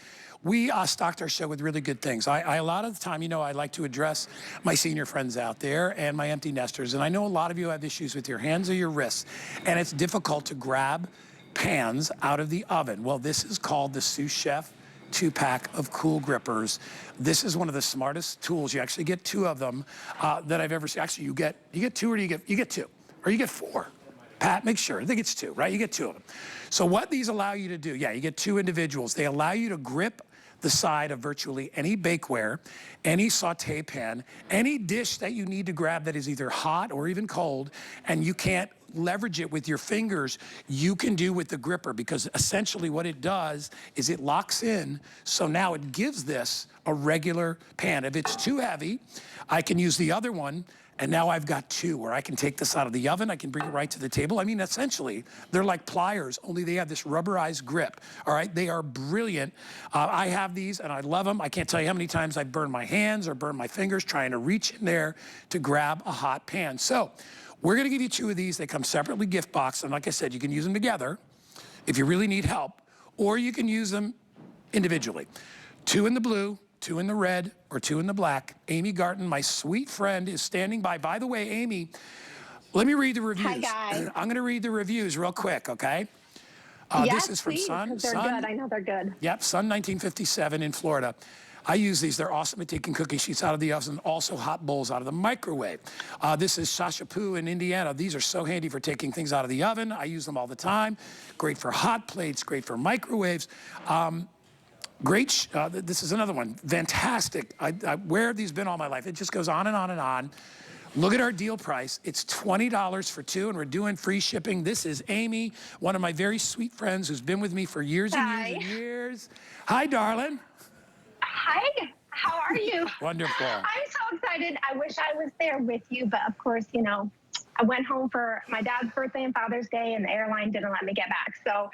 Speaker 1: we stocked our show with really good things. A lot of the time, I like to address my senior friends out there and my empty nesters. And I know a lot of you have issues with your hands or your wrists, and it's difficult to grab pans out of the oven. Well, this is called the Sous Chef 2-pack of cool grippers. This is one of the smartest tools. You actually get 2 of them that I've ever seen. Actually, you get 2, or you get 2, or you get 4. Pat, make sure. I think it's 2, right? You get 2 of them. So what these allow you to do, yeah, you get 2 individuals. They allow you to grip the side of virtually any bakeware, any saute pan, any dish that you need to grab that is either hot or even cold, and you can't leverage it with your fingers, you can do with the gripper, because essentially what it does is it locks in, so now it gives this a regular pan. If it's too heavy, I can use the other one, and now I've got 2 where I can take this out of the oven, I can bring it right to the table. I mean, essentially, they're like pliers, only they have this rubberized grip, all right? They are brilliant. I have these, and I love them. I can't tell you how many times I've burned my hands or burned my fingers trying to reach in there to grab a hot pan. So we're gonna give you 2 of these. They come separately gift boxed, and like I said, you can use them together if you really need help, or you can use them individually. 2 in the blue, 2 in the red, or 2 in the black. Amy Garten, my sweet friend, is standing by. By the way, Amy, let me read the reviews.
Speaker 7: Hi, guys.
Speaker 1: I'm gonna read the reviews real quick, okay?
Speaker 7: Yes,
Speaker 1: This is from
Speaker 7: please,
Speaker 1: Sun.
Speaker 7: 'cause they're good. I know they're good.
Speaker 1: Yep, Sun 1957 in Florida. I use these. They're awesome at taking cookie sheets out of the oven, also hot bowls out of the microwave. This is Sasha Poo in Indiana. These are so handy for taking things out of the oven. I use them all the time. Great for hot plates, great for microwaves. This is another one. Fantastic. Where have these been all my life? It just goes on and on and on. Look at our deal price. It's $20 for 2, and we're doing free shipping. This is Amy, one of my very sweet friends who's been with me for years and years and years. Hi, darling.
Speaker 7: Hi, how are you?
Speaker 1: Wonderful.
Speaker 7: I'm so excited. I wish I was there with you, but of course, you know, I went home for my dad's birthday and Father's Day, and the airline didn't let me get back. So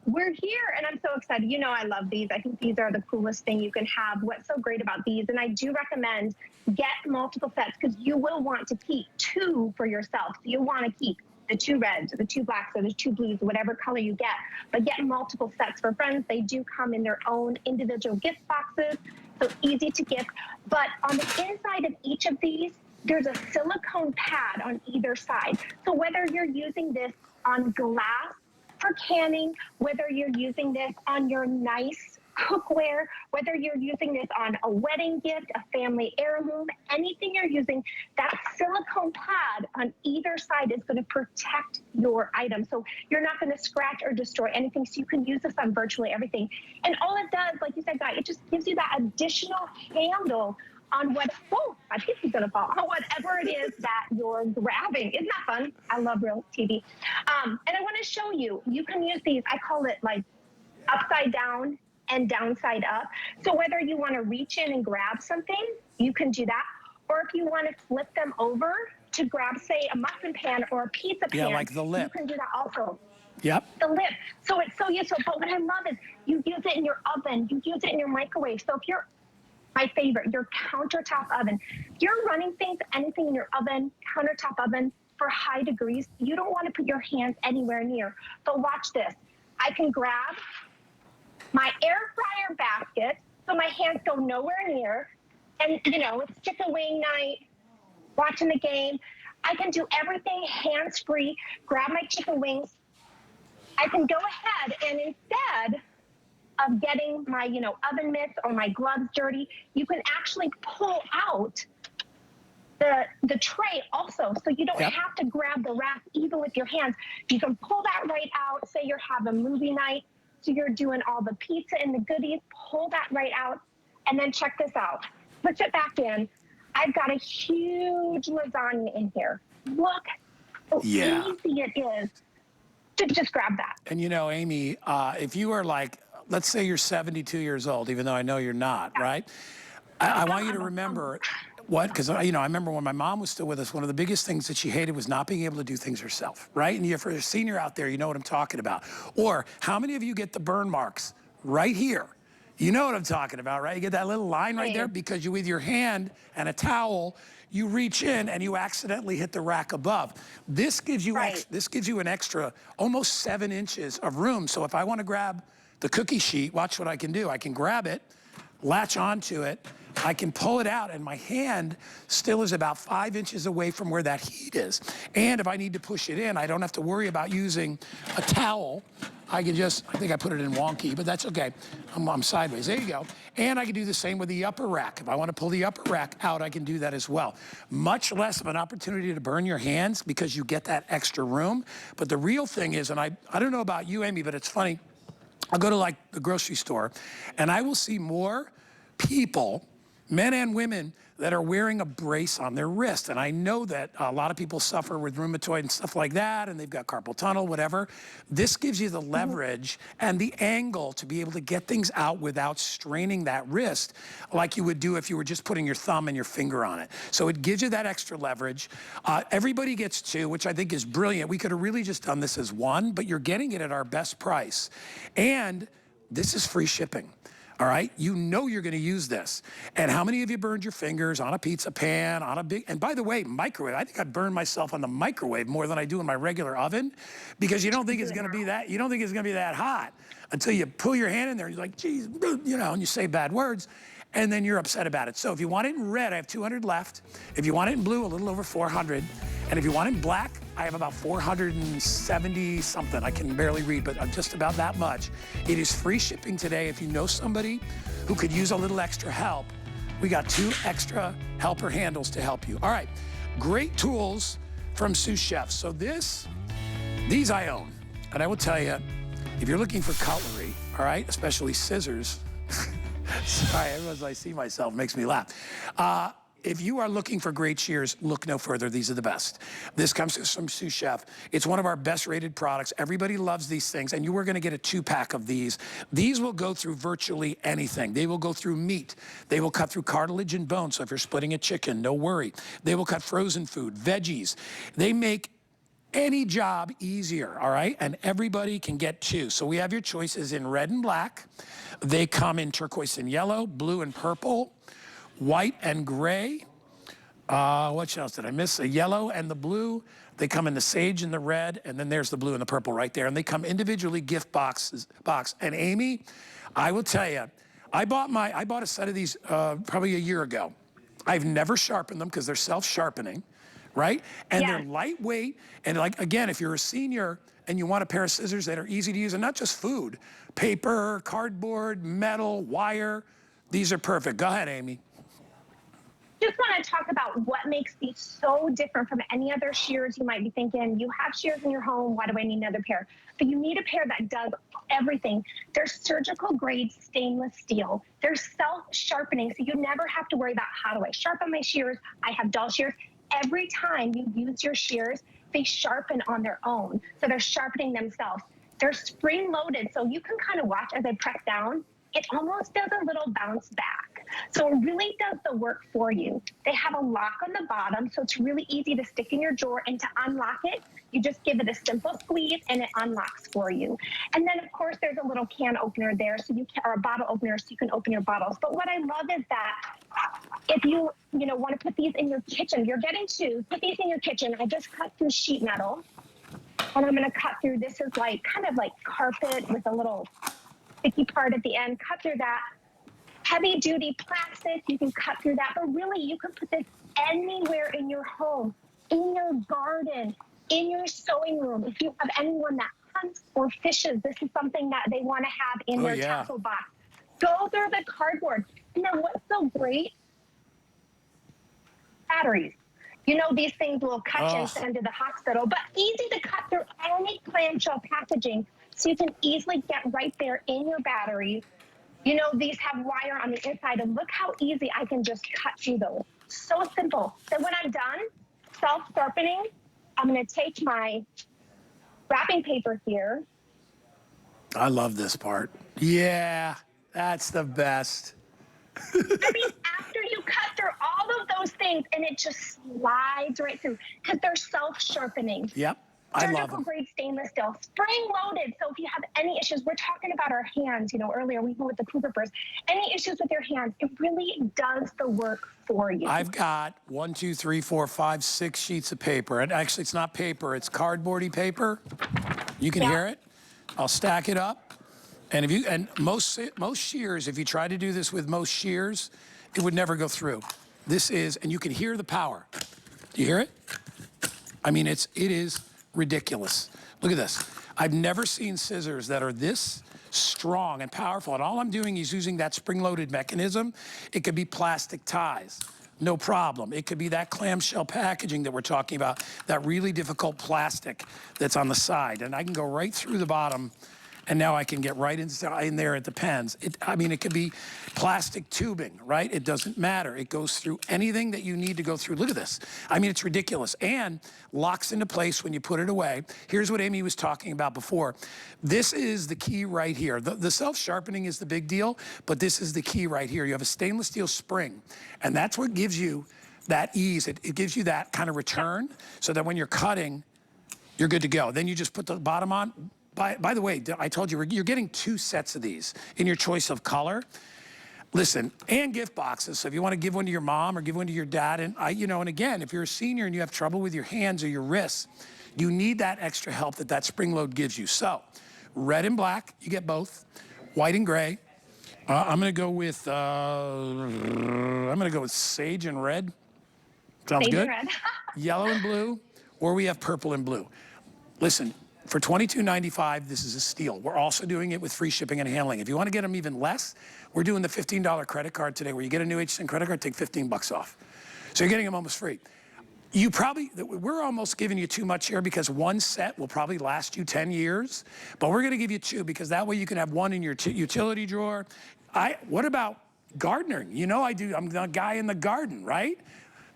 Speaker 7: we're here, and I'm so excited. You know, I love these. I think these are the coolest thing you can have. What's so great about these, and I do recommend get multiple sets, because you will want to keep 2 for yourself. So you'll want to keep the 2 reds, or the 2 blacks, or the 2 blues, whatever color you get, but get multiple sets for friends. They do come in their own individual gift boxes, so easy to gift. But on the inside of each of these, there's a silicone pad on either side. So whether you're using this on glass for canning, whether you're using this on your nice cookware, whether you're using this on a wedding gift, a family heirloom, anything you're using, that silicone pad on either side is going to protect your item. So you're not going to scratch or destroy anything. So you can use this on virtually everything. And all it does, like you said, Guy, it just gives you that additional handle on what, oh, my piece is gonna fall, on whatever it is that you're grabbing. Isn't that fun? I love real TV. And I wanna show you, you can use these, I call it like upside down and downside up. So whether you wanna reach in and grab something, you can do that. Or if you wanna flip them over to grab, say, a muffin pan or a pizza pan,
Speaker 1: like the lip.
Speaker 7: you can do that also.
Speaker 1: Yep.
Speaker 7: The lip. So it's so useful. But what I love is you use it in your oven, you use it in your microwave. So if you're, my favorite, your countertop oven. If you're running things, anything in your oven, countertop oven for high degrees, you don't want to put your hands anywhere near. But watch this. I can grab my air fryer basket, so my hands go nowhere near. And, you know, it's chicken wing night, watching the game. I can do everything hands-free, grab my chicken wings. I can go ahead and instead of getting my, you know, oven mitts or my gloves dirty, you can actually pull out the tray also, so you don't have to grab the wrap even with your hands. You can pull that right out. Say you're having movie night, so you're doing all the pizza and the goodies, pull that right out, and then check this out. Push it back in. I've got a huge lasagna in here. Look how easy it is to just grab that.
Speaker 1: And you know, Amy, if you are like, let's say you're 72 years old, even though I know you're not, right? I want you to remember what, because, you know, I remember when my mom was still with us, one of the biggest things that she hated was not being able to do things herself, right? And if you're a senior out there, you know what I'm talking about. Or how many of you get the burn marks right here? You know what I'm talking about, right? You get that little line right there because you, with your hand and a towel, you reach in and you accidentally hit the rack above. This gives you this gives you an extra almost 7 inches of room. So if I want to grab the cookie sheet, watch what I can do. I can grab it, latch onto it, I can pull it out, and my hand still is about 5 inches away from where that heat is. And if I need to push it in, I don't have to worry about using a towel. I can just, I think I put it in wonky, but that's okay. I'm sideways. There you go. And I can do the same with the upper rack. If I want to pull the upper rack out, I can do that as well. Much less of an opportunity to burn your hands because you get that extra room. But the real thing is, and I don't know about you, Amy, but it's funny. I'll go to like the grocery store, and I will see more people, men and women, that are wearing a brace on their wrist. And I know that a lot of people suffer with rheumatoid and stuff like that, and they've got carpal tunnel, whatever. This gives you the leverage and the angle to be able to get things out without straining that wrist like you would do if you were just putting your thumb and your finger on it. So it gives you that extra leverage. Everybody gets two, which I think is brilliant. We could have really just done this as one, but you're getting it at our best price. And this is free shipping. All right, you know you're going to use this. And how many of you burned your fingers on a pizza pan, on a big, and by the way, microwave. I think I burned myself on the microwave more than I do in my regular oven, because you don't think it's going to be that, you don't think it's going to be that hot until you pull your hand in there and you're like, geez, you know, and you say bad words, and then you're upset about it. So if you want it in red, I have 200 left. If you want it in blue, a little over 400. And if you want it in black, I have about 470 something. I can barely read, but just about that much. It is free shipping today. If you know somebody who could use a little extra help, we got 2 extra helper handles to help you. All right, great tools from sous chefs. So these I own. And I will tell you, if you're looking for cutlery, all right, especially scissors, sorry, as I see myself, makes me laugh. If you are looking for great shears, look no further. These are the best. This comes from Sous Chef. It's one of our best rated products. Everybody loves these things, and you are going to get a 2-pack of these. These will go through virtually anything. They will go through meat. They will cut through cartilage and bone, so if you're splitting a chicken, no worry. They will cut frozen food, veggies. They make any job easier, all right? And everybody can get 2. So we have your choices in red and black. They come in turquoise and yellow, blue and purple, white and gray. What else did I miss? The yellow and the blue. They come in the sage and the red, and then there's the blue and the purple right there. And they come individually gift box. And Amy, I will tell you, I bought a set of these probably a year ago. I've never sharpened them because they're self-sharpening, right? And they're lightweight. And like, again, if you're a senior and you want a pair of scissors that are easy to use, and not just food, paper, cardboard, metal, wire, these are perfect. Go ahead, Amy.
Speaker 7: Just want to talk about what makes these so different from any other shears. You might be thinking, you have shears in your home, why do I need another pair? But you need a pair that does everything. They're surgical grade stainless steel. They're self-sharpening, so you never have to worry about how do I sharpen my shears. I have dull shears. Every time you use your shears, they sharpen on their own. So they're sharpening themselves. They're spring loaded, so you can kind of watch as I press down. It almost does a little bounce back. So it really does the work for you. They have a lock on the bottom, so it's really easy to stick in your drawer, and to unlock it, you just give it a simple squeeze and it unlocks for you. And then of course there's a little can opener there, so you can, or a bottle opener, so you can open your bottles. But what I love is that if you want to put these in your kitchen, you're getting 2, put these in your kitchen. I just cut through sheet metal, and I'm going to cut through, this is like kind of like carpet with a little sticky part at the end, cut through that. Heavy duty plastic, you can cut through that, but really you can put this anywhere in your home, in your garden, in your sewing room. If you have anyone that hunts or fishes, this is something that they want to have in their tackle box. Go through the cardboard. And then what's so great? Batteries. You know, these things will cut you and send to the hospital, but easy to cut through any clamshell packaging, so you can easily get right there in your batteries. You know, these have wire on the inside, and look how easy I can just cut through those. So simple. Then when I'm done self-sharpening, I'm going to take my wrapping paper here.
Speaker 1: I love this part. Yeah, that's the best.
Speaker 7: I mean, after you cut through all of those things, and it just slides right through, because they're self-sharpening.
Speaker 1: Yep. I love
Speaker 7: Surgical
Speaker 1: them.
Speaker 7: grade stainless steel, spring loaded. So if you have any issues, we're talking about our hands, earlier we went with the cougar burrs. Any issues with your hands, it really does the work for you.
Speaker 1: I've got 1, 2, 3, 4, 5, 6 sheets of paper. And actually, it's not paper, it's cardboardy paper. You can hear it. I'll stack it up. And most shears, if you try to do this with most shears, it would never go through. This is, and you can hear the power. Do you hear it? I mean, it is ridiculous. Look at this. I've never seen scissors that are this strong and powerful. And all I'm doing is using that spring-loaded mechanism. It could be plastic ties. No problem. It could be that clamshell packaging that we're talking about, that really difficult plastic that's on the side. And I can go right through the bottom, and now I can get right in there. It depends. I mean, it could be plastic tubing, right? It doesn't matter. It goes through anything that you need to go through. Look at this. I mean, it's ridiculous. And locks into place when you put it away. Here's what Amy was talking about before. This is the key right here. The self-sharpening is the big deal, but this is the key right here. You have a stainless steel spring, and that's what gives you that ease. It gives you that kind of return so that when you're cutting, you're good to go. Then you just put the bottom on. By the way, I told you, you're getting 2 sets of these in your choice of color. Listen, and gift boxes. So if you want to give one to your mom or give one to your dad, and and again, if you're a senior and you have trouble with your hands or your wrists, you need that extra help that spring load gives you. So, red and black, you get both. White and gray. I'm gonna go with sage and red. Sounds
Speaker 7: Sage
Speaker 1: good.
Speaker 7: and red.
Speaker 1: Yellow and blue, or we have purple and blue. Listen. For $22.95, this is a steal. We're also doing it with free shipping and handling. If you want to get them even less, we're doing the $15 credit card today, where you get a new HSN credit card, take 15 bucks off. So you're getting them almost free. We're almost giving you too much here, because one set will probably last you 10 years, but we're going to give you 2, because that way you can have one in your utility drawer. What about gardening? You know, I'm the guy in the garden, right?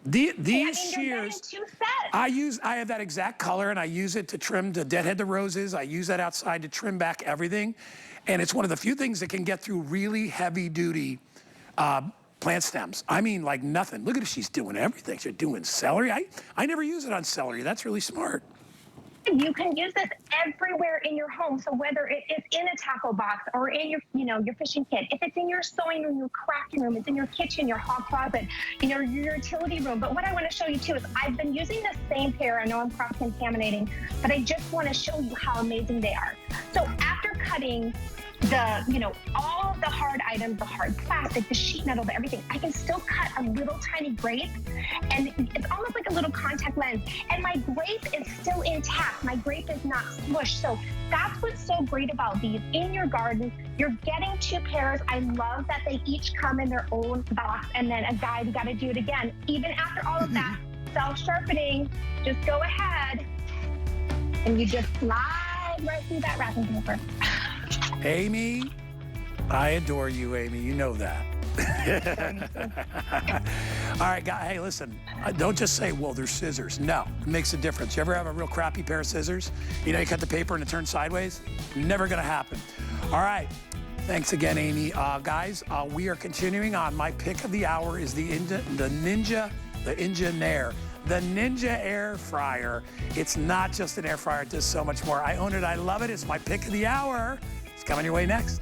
Speaker 1: These shears,
Speaker 7: 2 sets.
Speaker 1: I have that exact color, and I use it to trim, to deadhead the roses. I use that outside to trim back everything. And it's one of the few things that can get through really heavy duty plant stems. I mean, like nothing. Look at her, she's doing everything. She's doing celery. I never use it on celery. That's really smart.
Speaker 7: You can use this everywhere in your home. So whether it's in a tackle box or in your fishing kit, if it's in your sewing room, your crafting room, it's in your kitchen, your hot closet, your utility room. But what I want to show you too is I've been using the same pair. I know I'm cross-contaminating, but I just want to show you how amazing they are. So after cutting all of the hard items, the hard plastic, the sheet metal, the everything, I can still cut a little tiny grape, and it's almost like a little contact lens, and my grape is still intact. My grape is not smushed. So that's what's so great about these. In your garden, you're getting 2 pairs. I love that they each come in their own box, and then a guide, you got to do it again. Even after all of that, self-sharpening, just go ahead, and you just slide right through that wrapping paper.
Speaker 1: Amy, I adore you, Amy. You know that. All right, guys. Hey, listen. Don't just say, well, they're scissors. No, it makes a difference. You ever have a real crappy pair of scissors? You cut the paper and it turns sideways? Never going to happen. All right. Thanks again, Amy. Guys, we are continuing on. My pick of the hour is the Ninja air fryer. It's not just an air fryer. It does so much more. I own it. I love it. It's my pick of the hour. It's coming your way next.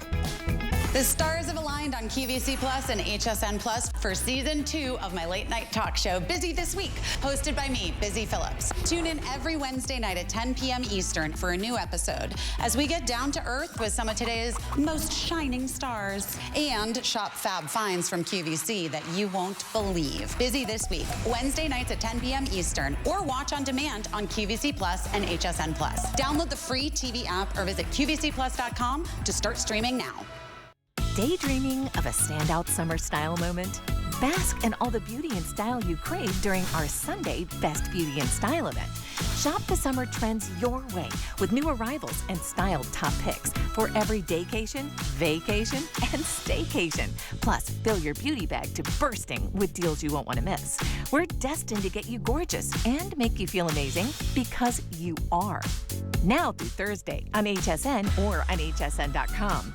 Speaker 8: The stars have aligned on QVC Plus and HSN Plus for season 2 of my late night talk show, Busy This Week, hosted by me, Busy Phillips. Tune in every Wednesday night at 10 p.m. Eastern for a new episode as we get down to earth with some of today's most shining stars and shop fab finds from QVC that you won't believe. Busy This Week, Wednesday nights at 10 p.m. Eastern, or watch on demand on QVC Plus and HSN Plus. Download the free TV app or visit QVCplus.com to start streaming now.
Speaker 9: Daydreaming of a standout summer style moment? Bask in all the beauty and style you crave during our Sunday Best Beauty and Style event. Shop the summer trends your way with new arrivals and styled top picks for every daycation, vacation, and staycation. Plus, fill your beauty bag to bursting with deals you won't want to miss. We're destined to get you gorgeous and make you feel amazing, because you are. Now through Thursday on HSN or on hsn.com.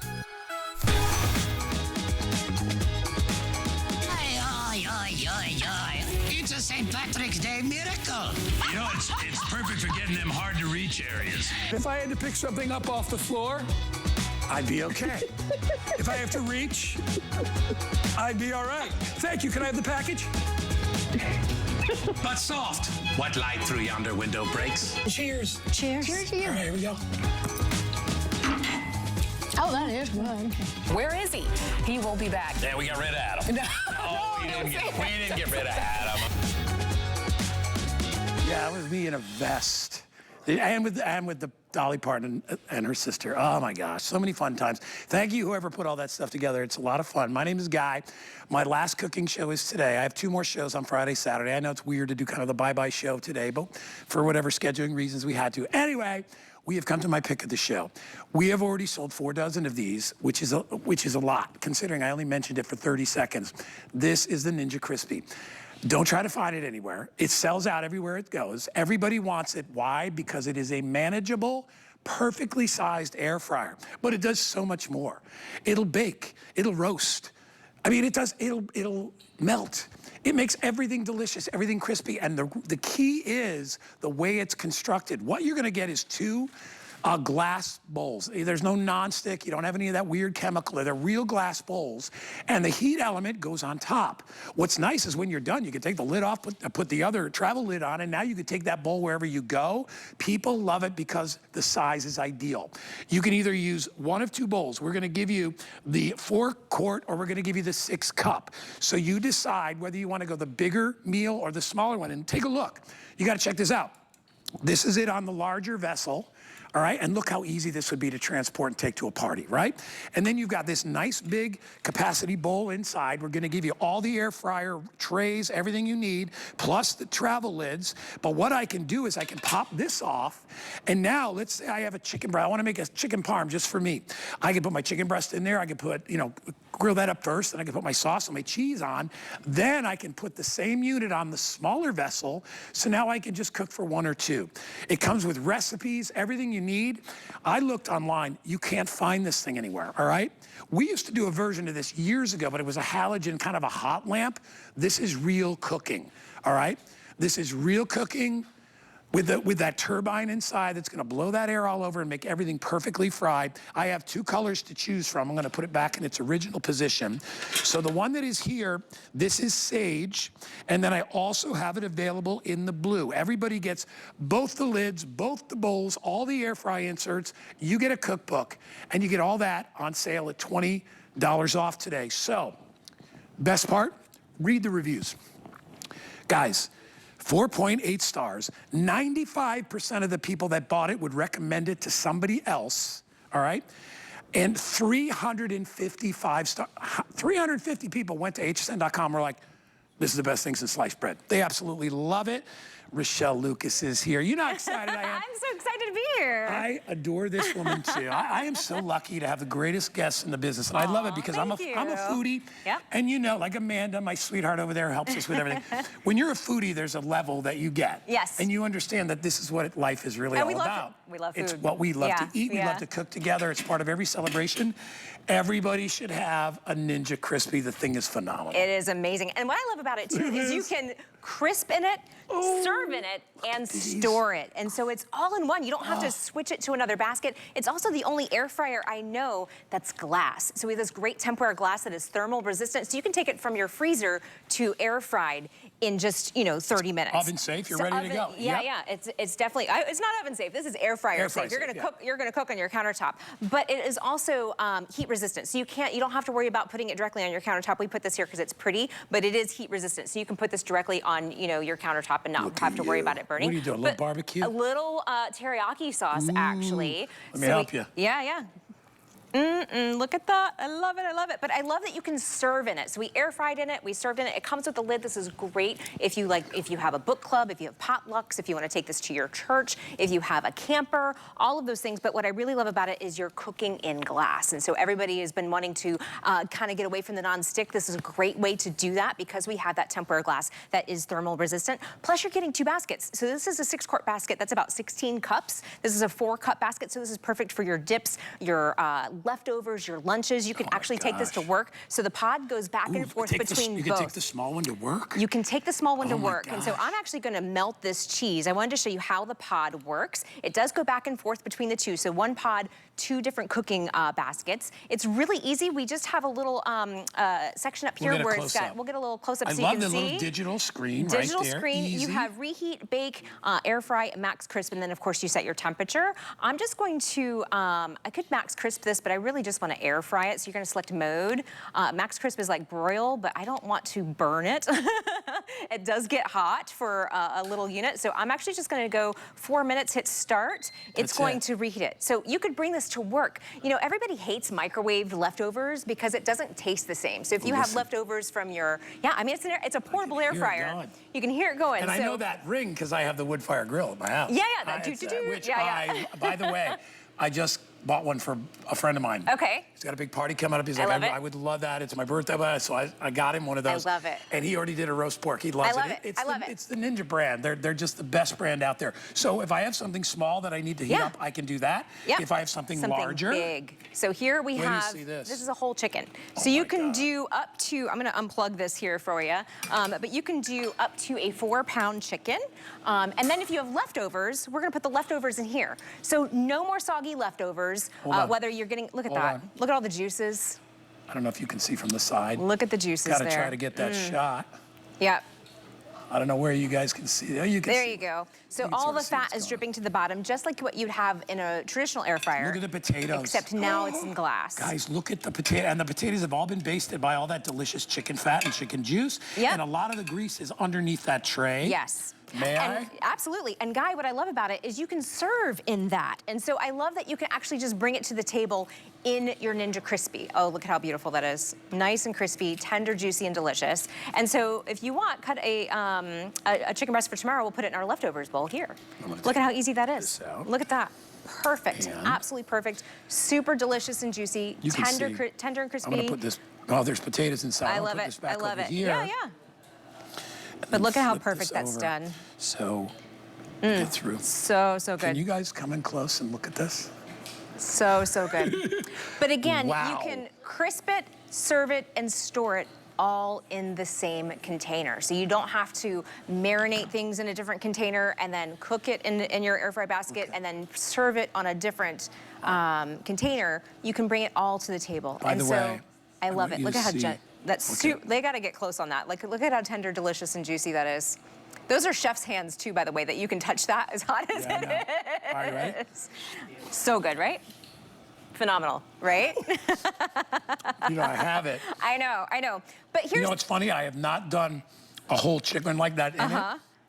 Speaker 6: It's a St. Patrick's Day miracle.
Speaker 4: It's perfect for getting them hard to reach areas.
Speaker 1: If I had to pick something up off the floor, I'd be okay. If I have to reach, I'd be all right. Thank you. Can I have the package?
Speaker 4: But soft. What light through yonder window breaks?
Speaker 1: Cheers.
Speaker 8: Cheers.
Speaker 1: All right, here we go.
Speaker 5: Oh, that is good.
Speaker 10: Where is he? He won't be back.
Speaker 4: Yeah, we got rid of Adam.
Speaker 10: No,
Speaker 4: we didn't get rid of Adam.
Speaker 1: Yeah, it was me in a vest. And with the Dolly Parton and her sister. Oh my gosh, so many fun times. Thank you, whoever put all that stuff together. It's a lot of fun. My name is Guy. My last cooking show is today. I have 2 more shows on Friday, Saturday. I know it's weird to do kind of the bye-bye show today, but for whatever scheduling reasons we had to. Anyway, we have come to my pick of the show. We have already sold 4 dozen of these, which is a lot, considering I only mentioned it for 30 seconds. This is the Ninja Crispy. Don't try to find it anywhere. It sells out everywhere it goes. Everybody wants it. Why? Because it is a manageable, perfectly sized air fryer. But it does so much more. It'll bake. It'll roast. I mean, it'll melt. It makes everything delicious, everything crispy. And the key is the way it's constructed. What you're gonna get is 2 glass bowls. There's no nonstick. You don't have any of that weird chemical. They're real glass bowls, and the heat element goes on top. What's nice is when you're done, you can take the lid off, put the other travel lid on, and now you can take that bowl wherever you go. People love it because the size is ideal. You can either use one of 2 bowls. We're gonna give you the 4-quart, or we're gonna give you the 6-cup. So you decide whether you wanna go the bigger meal or the smaller one, and take a look. You gotta check this out. This is it on the larger vessel. All right, and look how easy this would be to transport and take to a party, right? And then you've got this nice big capacity bowl inside. We're gonna give you all the air fryer trays, everything you need, plus the travel lids. But what I can do is I can pop this off, and now let's say I have a chicken breast. I wanna make a chicken parm just for me. I can put my chicken breast in there. I can put, grill that up first, and I can put my sauce and my cheese on. Then I can put the same unit on the smaller vessel, so now I can just cook for 1 or 2. It comes with recipes, everything you need. I looked online. You can't find this thing anywhere, all right? We used to do a version of this years ago, but it was a halogen, kind of a hot lamp. This is real cooking, all right? This is real cooking with that turbine inside that's gonna blow that air all over and make everything perfectly fried. I have 2 colors to choose from. I'm gonna put it back in its original position. So the one that is here, this is sage, and then I also have it available in the blue. Everybody gets both the lids, both the bowls, all the air fry inserts. You get a cookbook, and you get all that on sale at $20 off today. So, best part, read the reviews. Guys, 4.8 stars. 95% of the people that bought it would recommend it to somebody else, all right? And 350 people went to hsn.com and were like, this is the best thing since sliced bread. They absolutely love it. Rochelle Lucas is here. You know how excited I am?
Speaker 3: I'm so excited to be here.
Speaker 1: I adore this woman too. I am so lucky to have the greatest guests in the business, and I love it because I'm a foodie.
Speaker 3: Yep.
Speaker 1: And like Amanda, my sweetheart over there, helps us with everything. When you're a foodie, there's a level that you get.
Speaker 3: Yes.
Speaker 1: And you understand that this is what life is really all about.
Speaker 3: We love food.
Speaker 1: It's what we love to eat. We love to cook together. It's part of every celebration. Everybody should have a Ninja Crispy. The thing is phenomenal.
Speaker 3: It is amazing. And what I love about it too is you can crisp in it, serve in it, and store it. And so it's all in one. You don't have to switch it to another basket. It's also the only air fryer I know that's glass. So we have this great Tempura glass that is thermal resistant. So you can take it from your freezer to air fried in just, 30 minutes.
Speaker 1: Oven safe, you're ready to go.
Speaker 3: Yeah, yeah, it's definitely, it's not oven safe. This is air fryer safe. You're gonna cook on your countertop. But it is also heat resistant. So you don't have to worry about putting it directly on your countertop. We put this here because it's pretty, but it is heat resistant. So you can put this directly on, your countertop and not have to worry about it burning.
Speaker 1: What are you doing, a little barbecue?
Speaker 3: A little teriyaki sauce, actually.
Speaker 1: Let me help you.
Speaker 3: Yeah, yeah. Look at that. I love it, I love it. But I love that you can serve in it. So we air fried in it, we served in it. It comes with a lid. This is great if you have a book club, if you have potlucks, if you want to take this to your church, if you have a camper, all of those things. But what I really love about it is you're cooking in glass. And so everybody has been wanting to kind of get away from the non-stick. This is a great way to do that because we have that Tempura glass that is thermal resistant. Plus you're getting 2 baskets. So this is a 6-quart basket. That's about 16 cups. This is a 4-cup basket. So this is perfect for your dips, your leftovers, your lunches. You can actually take this to work. So the pod goes back and forth between both.
Speaker 1: You can take the small one to work?
Speaker 3: You can take the small one to work. And so I'm actually gonna melt this cheese. I wanted to show you how the pod works. It does go back and forth between the 2. So 1 pod, 2 different cooking baskets. It's really easy. We just have a little section up here where it's got, we'll get a little close up so you can see.
Speaker 1: I love the little digital screen right there.
Speaker 3: Digital screen. Easy. You have reheat, bake, air fry, max crisp, and then of course you set your temperature. I'm just going to, I could max crisp this, but I really just want to air fry it. So you're going to select mode. Max Crisp is like broil, but I don't want to burn it. It does get hot for a little unit. So I'm actually just going to go 4 minutes, hit start. It's going to reheat it. So you could bring this to work. You know, everybody hates microwaved leftovers because it doesn't taste the same. So if you have leftovers from your, I mean, it's a portable air fryer. You can hear it going.
Speaker 1: And I know that ring because I have the wood fire grill at my house. Which by the way, I just bought one for a friend of mine.
Speaker 3: Okay.
Speaker 1: He's got a big party coming up. He's like, I would love that. It's my birthday, so I got him one of those.
Speaker 3: I love it.
Speaker 1: And he already did a roast pork. He loves it. I love it. It's the Ninja brand. They're just the best brand out there. So if I have something small that I need to heat up, I can do that. If I have something larger.
Speaker 3: Big. So here we have, this is a whole chicken. So you can do up to, I'm gonna unplug this here for you, but you can do up to a 4-pound chicken. And then if you have leftovers, we're gonna put the leftovers in here. So no more soggy leftovers, whether you're getting, look at that. Look at all the juices.
Speaker 1: I don't know if you can see from the side.
Speaker 3: Look at the juices there.
Speaker 1: Gotta try to get that shot.
Speaker 3: Yep.
Speaker 1: I don't know where you guys can see. There you can see.
Speaker 3: There you go. So all the fat is dripping to the bottom, just like what you'd have in a traditional air fryer.
Speaker 1: Look at the potatoes.
Speaker 3: Except now it's in glass.
Speaker 1: Guys, look at the potato. And the potatoes have all been basted by all that delicious chicken fat and chicken juice. And a lot of the grease is underneath that tray.
Speaker 3: Yes.
Speaker 1: May I?
Speaker 3: Absolutely. And Guy, what I love about it is you can serve in that. And so I love that you can actually just bring it to the table in your Ninja Crispy. Oh, look at how beautiful that is. Nice and crispy, tender, juicy, and delicious. And so if you want, cut a chicken breast for tomorrow, we'll put it in our leftovers bowl here. Look at how easy that is. Look at that. Perfect. Absolutely perfect. Super delicious and juicy. Tender and crispy.
Speaker 1: I'm gonna put this, there's potatoes inside.
Speaker 3: I love it. I love it.
Speaker 1: Here.
Speaker 3: But look at how perfect that's done.
Speaker 1: So, get through.
Speaker 3: So good.
Speaker 1: Can you guys come in close and look at this?
Speaker 3: So good. But again, you can crisp it, serve it, and store it all in the same container. So you don't have to marinate things in a different container and then cook it in your air fry basket and then serve it on a different container. You can bring it all to the table.
Speaker 1: By the way,
Speaker 3: I love it. Look at how they got to get close on that. Like, look at how tender, delicious, and juicy that is. Those are chef's hands too, by the way, that you can touch that as hot as it is.
Speaker 1: All right, ready?
Speaker 3: So good, right? Phenomenal, right?
Speaker 1: You know, I have it.
Speaker 3: I know. But here's...
Speaker 1: You know what's funny? I have not done a whole chicken like that in it.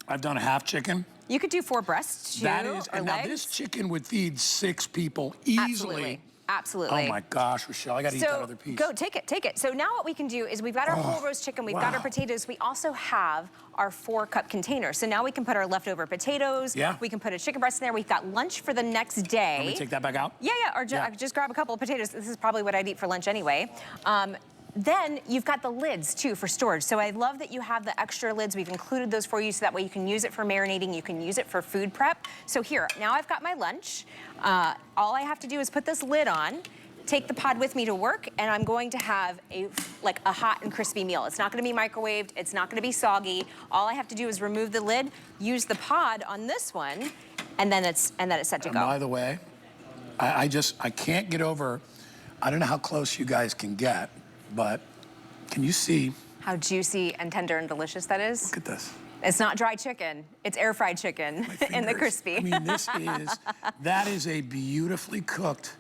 Speaker 1: I've done a half chicken.
Speaker 3: You could do 4 breasts, too,
Speaker 1: That is, and now this chicken would feed 6 people easily.
Speaker 3: Absolutely.
Speaker 1: Oh my gosh, Rochelle, I gotta eat that other piece.
Speaker 3: Go, take it. So now what we can do is we've got our whole roast chicken, we've got our potatoes, we also have our 4-cup container. So now we can put our leftover potatoes, we can put a chicken breast in there, we've got lunch for the next day.
Speaker 1: Let me take that back out?
Speaker 3: Or just grab a couple of potatoes. This is probably what I'd eat for lunch anyway. Then you've got the lids too for storage. So I love that you have the extra lids. We've included those for you so that way you can use it for marinating, you can use it for food prep. So here, now I've got my lunch. All I have to do is put this lid on, take the pod with me to work, and I'm going to have a hot and crispy meal. It's not gonna be microwaved, it's not gonna be soggy. All I have to do is remove the lid, use the pod on this one, and then it's set to go.
Speaker 1: By the way, I can't get over, I don't know how close you guys can get, but can you see
Speaker 3: how juicy and tender and delicious that is?
Speaker 1: Look at this.
Speaker 3: It's not dry chicken, it's air fried chicken in the crispy.
Speaker 1: I mean, that is a beautifully cooked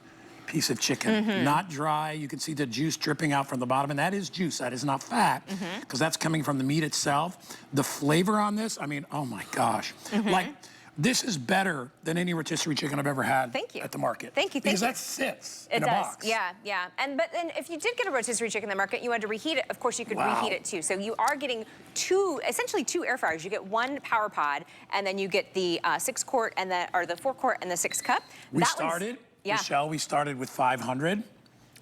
Speaker 1: piece of chicken, not dry. You can see the juice dripping out from the bottom, and that is juice, that is not fat, because that's coming from the meat itself. The flavor on this, I mean, oh my gosh. Like, this is better than any rotisserie chicken I've ever had at the market.
Speaker 3: Thank you.
Speaker 1: Because that sits in a box.
Speaker 3: Yeah. But then if you did get a rotisserie chicken in the market, you had to reheat it, of course you could reheat it too. So you are getting essentially two air fryers. You get 1 power pod, and then you get the 6-quart and the 4-quart and the 6-cup.
Speaker 1: Michelle, we started with 500.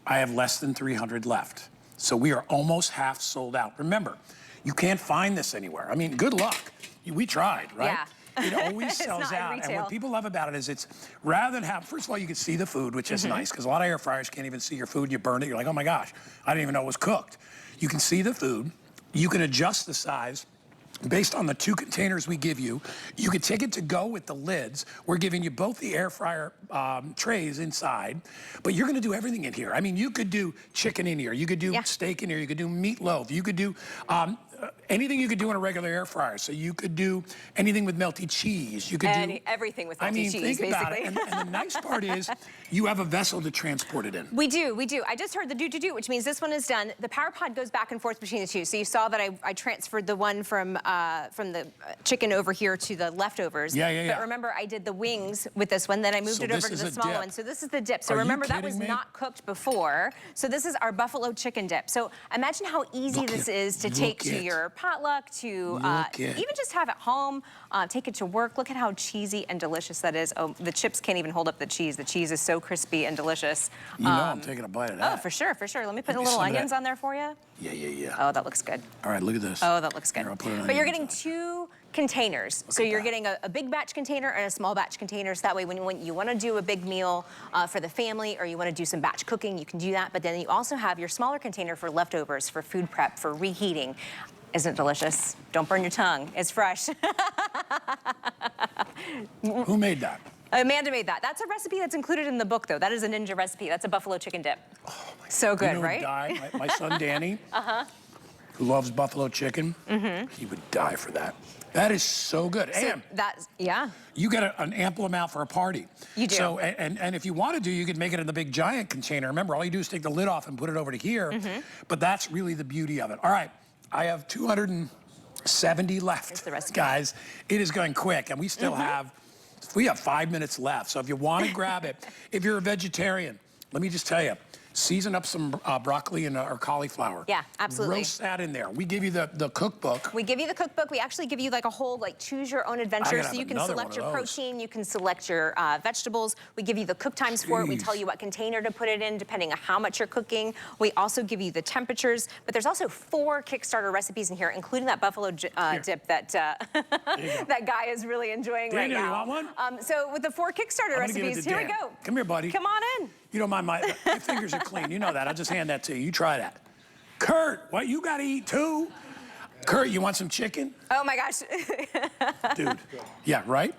Speaker 1: I have less than 300 left. So we are almost half sold out. Remember, you can't find this anywhere. I mean, good luck. We tried, right?
Speaker 3: Yeah.
Speaker 1: It always sells out. And what people love about it is it's, rather than have, first of all, you can see the food, which is nice, because a lot of air fryers can't even see your food. You burn it, you're like, oh my gosh, I didn't even know it was cooked. You can see the food. You can adjust the size based on the 2 containers we give you. You can take it to go with the lids. We're giving you both the air fryer trays inside, but you're gonna do everything in here. I mean, you could do chicken in here, you could do steak in here, you could do meatloaf, you could do anything you could do in a regular air fryer. So you could do anything with melty cheese. You could do
Speaker 3: everything with melty
Speaker 1: I mean,
Speaker 3: cheese,
Speaker 1: think about
Speaker 3: basically.
Speaker 1: it. And the nice part is you have a vessel to transport it in.
Speaker 3: We do. I just heard the do, which means this one is done. The power pod goes back and forth between the two. So you saw that I transferred the one from the chicken over here to the leftovers.
Speaker 1: Yeah.
Speaker 3: But remember, I did the wings with this one, then I moved it over to the smaller one. So this is the dip. So remember, that was not cooked before. So this is our buffalo chicken dip. So imagine how easy this is to take to your potluck, to even just have at home, take it to work. Look at how cheesy and delicious that is. Oh, the chips can't even hold up the cheese. The cheese is so crispy and delicious.
Speaker 1: You know I'm taking a bite of that.
Speaker 3: Oh, for sure. Let me put little onions on there for you.
Speaker 1: Yeah.
Speaker 3: Oh, that looks good.
Speaker 1: All right, look at this.
Speaker 3: Oh, that looks good.
Speaker 1: Here, I'll put an
Speaker 3: But you're
Speaker 1: onion
Speaker 3: getting two containers. So you're getting a big batch container and a small batch container. So that way when you want to do a big meal for the family, or you want to do some batch cooking, you can do that. But then you also have your smaller container for leftovers, for food prep, for reheating. Isn't it delicious? Don't burn your tongue. It's fresh.
Speaker 1: Who made that?
Speaker 3: Amanda made that. That's a recipe that's included in the book, though. That is a ninja recipe. That's a buffalo chicken dip. Oh, so good, right?
Speaker 1: My son Danny, who loves buffalo chicken, he would die for that. That is so good. And you get an ample amount for a party. You do. So, and if you want to you could make it in the big giant container. Remember, all you do is take the lid off and put it over to here. But that's really the beauty of it. All right, I have 270 left, guys. It is going quick, and we still have 5 minutes left. So if you want to grab it, if you're a vegetarian, let me just tell you, season up some broccoli and or cauliflower.
Speaker 3: Yeah, absolutely.
Speaker 1: Roast that in there. We give you the cookbook.
Speaker 3: We give you the cookbook. We actually give you like a whole choose your own adventure. So you can select your protein, you can select your vegetables. We give you the cook times for it. We tell you what container to put it in depending on how much you're cooking. We also give you the temperatures. But there's also 4 Kickstarter recipes in here, including that buffalo dip that that guy is really enjoying right now.
Speaker 1: You want one?
Speaker 3: So with the 4 Kickstarter recipes, here we go.
Speaker 1: Come here, buddy.
Speaker 3: Come on in.
Speaker 1: You don't mind my fingers are clean. You know that. I'll just hand that to you. You try that. Kurt, what, you got to eat too? Kurt, you want some chicken?
Speaker 3: Oh my gosh.
Speaker 1: Dude. Yeah, right?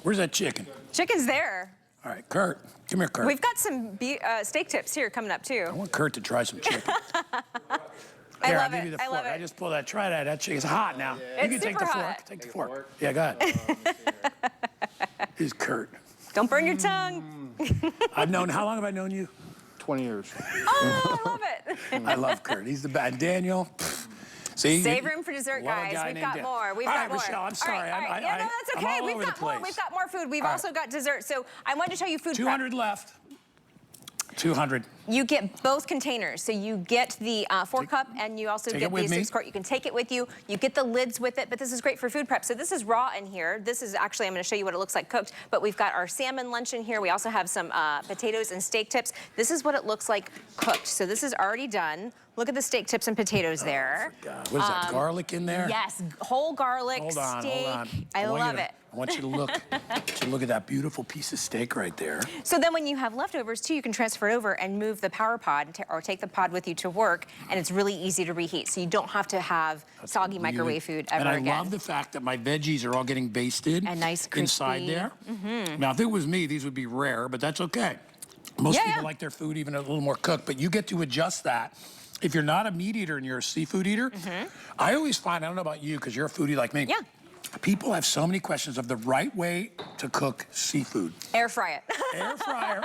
Speaker 1: Where's that chicken?
Speaker 3: Chicken's there.
Speaker 1: All right, Kurt. Come here, Kurt.
Speaker 3: We've got some steak tips here coming up too.
Speaker 1: I want Kurt to try some chicken. Here, I'll give you the fork. I just pull that. Try that. That chicken's hot now.
Speaker 3: It's
Speaker 1: you can take the fork.
Speaker 3: hot.
Speaker 1: Take the fork. Yeah, go ahead. Here's Kurt.
Speaker 3: Don't burn your tongue.
Speaker 1: How long have I known you?
Speaker 11: 20 years.
Speaker 3: Oh, I love it.
Speaker 1: I love Kurt. He's the bad. Daniel. See,
Speaker 3: save room for dessert, guys. We've got more. We've got more.
Speaker 1: Rochelle, I'm sorry.
Speaker 3: All right. Yeah, no, that's okay. We've got more. We've got more food. We've also got dessert. So I wanted to show you food
Speaker 1: 200 left. 200.
Speaker 3: You get both containers. So you get the 4-cup and you also get the 6-quart. You can take it with you. You get the lids with it, but this is great for food prep. So this is raw in here. This is actually, I'm going to show you what it looks like cooked, but we've got our salmon lunch in here. We also have some potatoes and steak tips. This is what it looks like cooked. So this is already done. Look at the steak tips and potatoes there.
Speaker 1: What is that, garlic in there?
Speaker 3: Yes, whole garlic,
Speaker 1: hold on.
Speaker 3: I love it.
Speaker 1: I want you to look at that beautiful piece of steak right there.
Speaker 3: So then when you have leftovers too, you can transfer it over and move the power pod or take the pod with you to work, and it's really easy to reheat. So you don't have to have soggy microwave food ever again.
Speaker 1: And I love the fact that my veggies are all getting basted
Speaker 3: and nice crispy
Speaker 1: inside there. Now, if it was me, these would be rare, but that's okay. Most people like their food even a little more cooked, but you get to adjust that. If you're not a meat eater and you're a seafood eater, I always find, I don't know about you, because you're a foodie like me.
Speaker 3: Yeah.
Speaker 1: People have so many questions of the right way to cook seafood.
Speaker 3: Air fry it.
Speaker 1: Air fryer.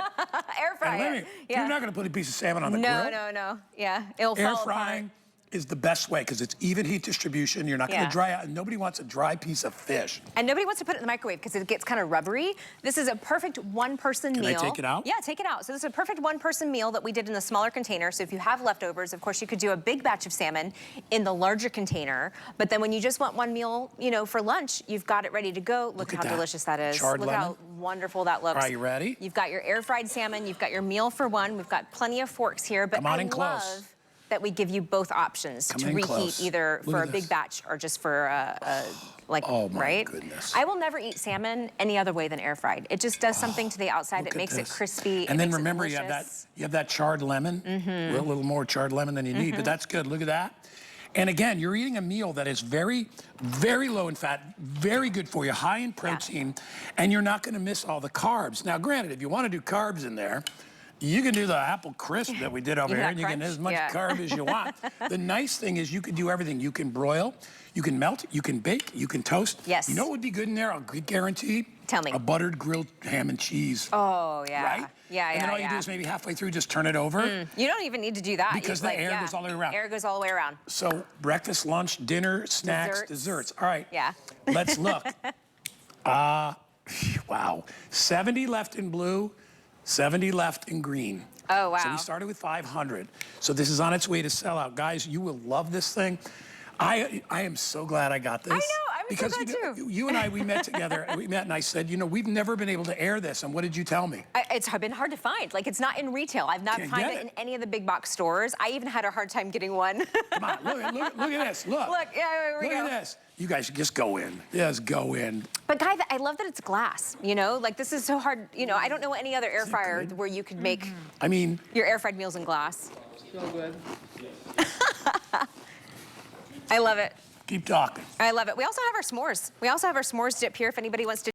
Speaker 3: Air fry it.
Speaker 1: You're not going to put a piece of salmon on the grill.
Speaker 3: No. Yeah, it'll fall apart.
Speaker 1: Air frying is the best way because it's even heat distribution. You're not going to dry out, and nobody wants a dry piece of fish.
Speaker 3: And nobody wants to put it in the microwave because it gets kind of rubbery. This is a perfect one-person meal.
Speaker 1: Can I take it out?
Speaker 3: Yeah, take it out. So this is a perfect one-person meal that we did in the smaller container. So if you have leftovers, of course, you could do a big batch of salmon in the larger container. But then when you just want one meal, for lunch, you've got it ready to go. Look at how delicious that is.
Speaker 1: Charred lemon.
Speaker 3: How wonderful that looks.
Speaker 1: All right, you ready?
Speaker 3: You've got your air-fried salmon. You've got your meal for one. We've got plenty of forks here. But
Speaker 1: Come on in close.
Speaker 3: That we give you both options to reheat either for a big batch or just for
Speaker 1: oh my
Speaker 3: right?
Speaker 1: goodness.
Speaker 3: I will never eat salmon any other way than air fried. It just does something to the outside. It makes it crispy.
Speaker 1: And then remember, you have that charred lemon. A little more charred lemon than you need, but that's good. Look at that. And again, you're eating a meal that is very, very low in fat, very good for you, high in protein, and you're not going to miss all the carbs. Now, granted, if you want to do carbs in there, You can do the apple crisp that we did over here, and you can get as much
Speaker 3: Yeah.
Speaker 1: carb as you want. The nice thing is you can do everything. You can broil, you can melt, you can bake, you can toast.
Speaker 3: Yes.
Speaker 1: You know what would be good in there? I'll guarantee.
Speaker 3: Tell me.
Speaker 1: A buttered grilled ham and cheese.
Speaker 3: Oh, yeah.
Speaker 1: Right?
Speaker 3: Yeah,
Speaker 1: And then all you do is maybe halfway through, just turn it over.
Speaker 3: You don't even need to do that.
Speaker 1: Because the air goes all the way around.
Speaker 3: Air goes all the way around.
Speaker 1: So breakfast, lunch, dinner, snacks, desserts. All right.
Speaker 3: Yeah.
Speaker 1: Let's look. Wow. 70 left in blue, 70 left in green.
Speaker 3: Oh, wow.
Speaker 1: So we started with 500. So this is on its way to sell out. Guys, you will love this thing. I am so glad I got this.
Speaker 3: I know, I'm
Speaker 1: because
Speaker 3: so glad too.
Speaker 1: You and I, we met together, and I said, we've never been able to air this. And what did you tell me?
Speaker 3: It's been hard to find. Like, it's not in retail. I've not
Speaker 1: Can't
Speaker 3: found
Speaker 1: get
Speaker 3: it
Speaker 1: it.
Speaker 3: in any of the big box stores. I even had a hard time getting one.
Speaker 1: Come on, look at this. Look.
Speaker 3: Look, yeah, here we go.
Speaker 1: Look at this. You guys just go in. Just go in.
Speaker 3: But Guy, I love that it's glass, Like, this is so hard, I don't know any other air fryer where you could make
Speaker 1: I mean,
Speaker 3: your air fried meals in glass. So good. I love it.
Speaker 1: keep talking.
Speaker 3: I love it. We also have our s'mores. We also have our s'mores dip here if anybody wants to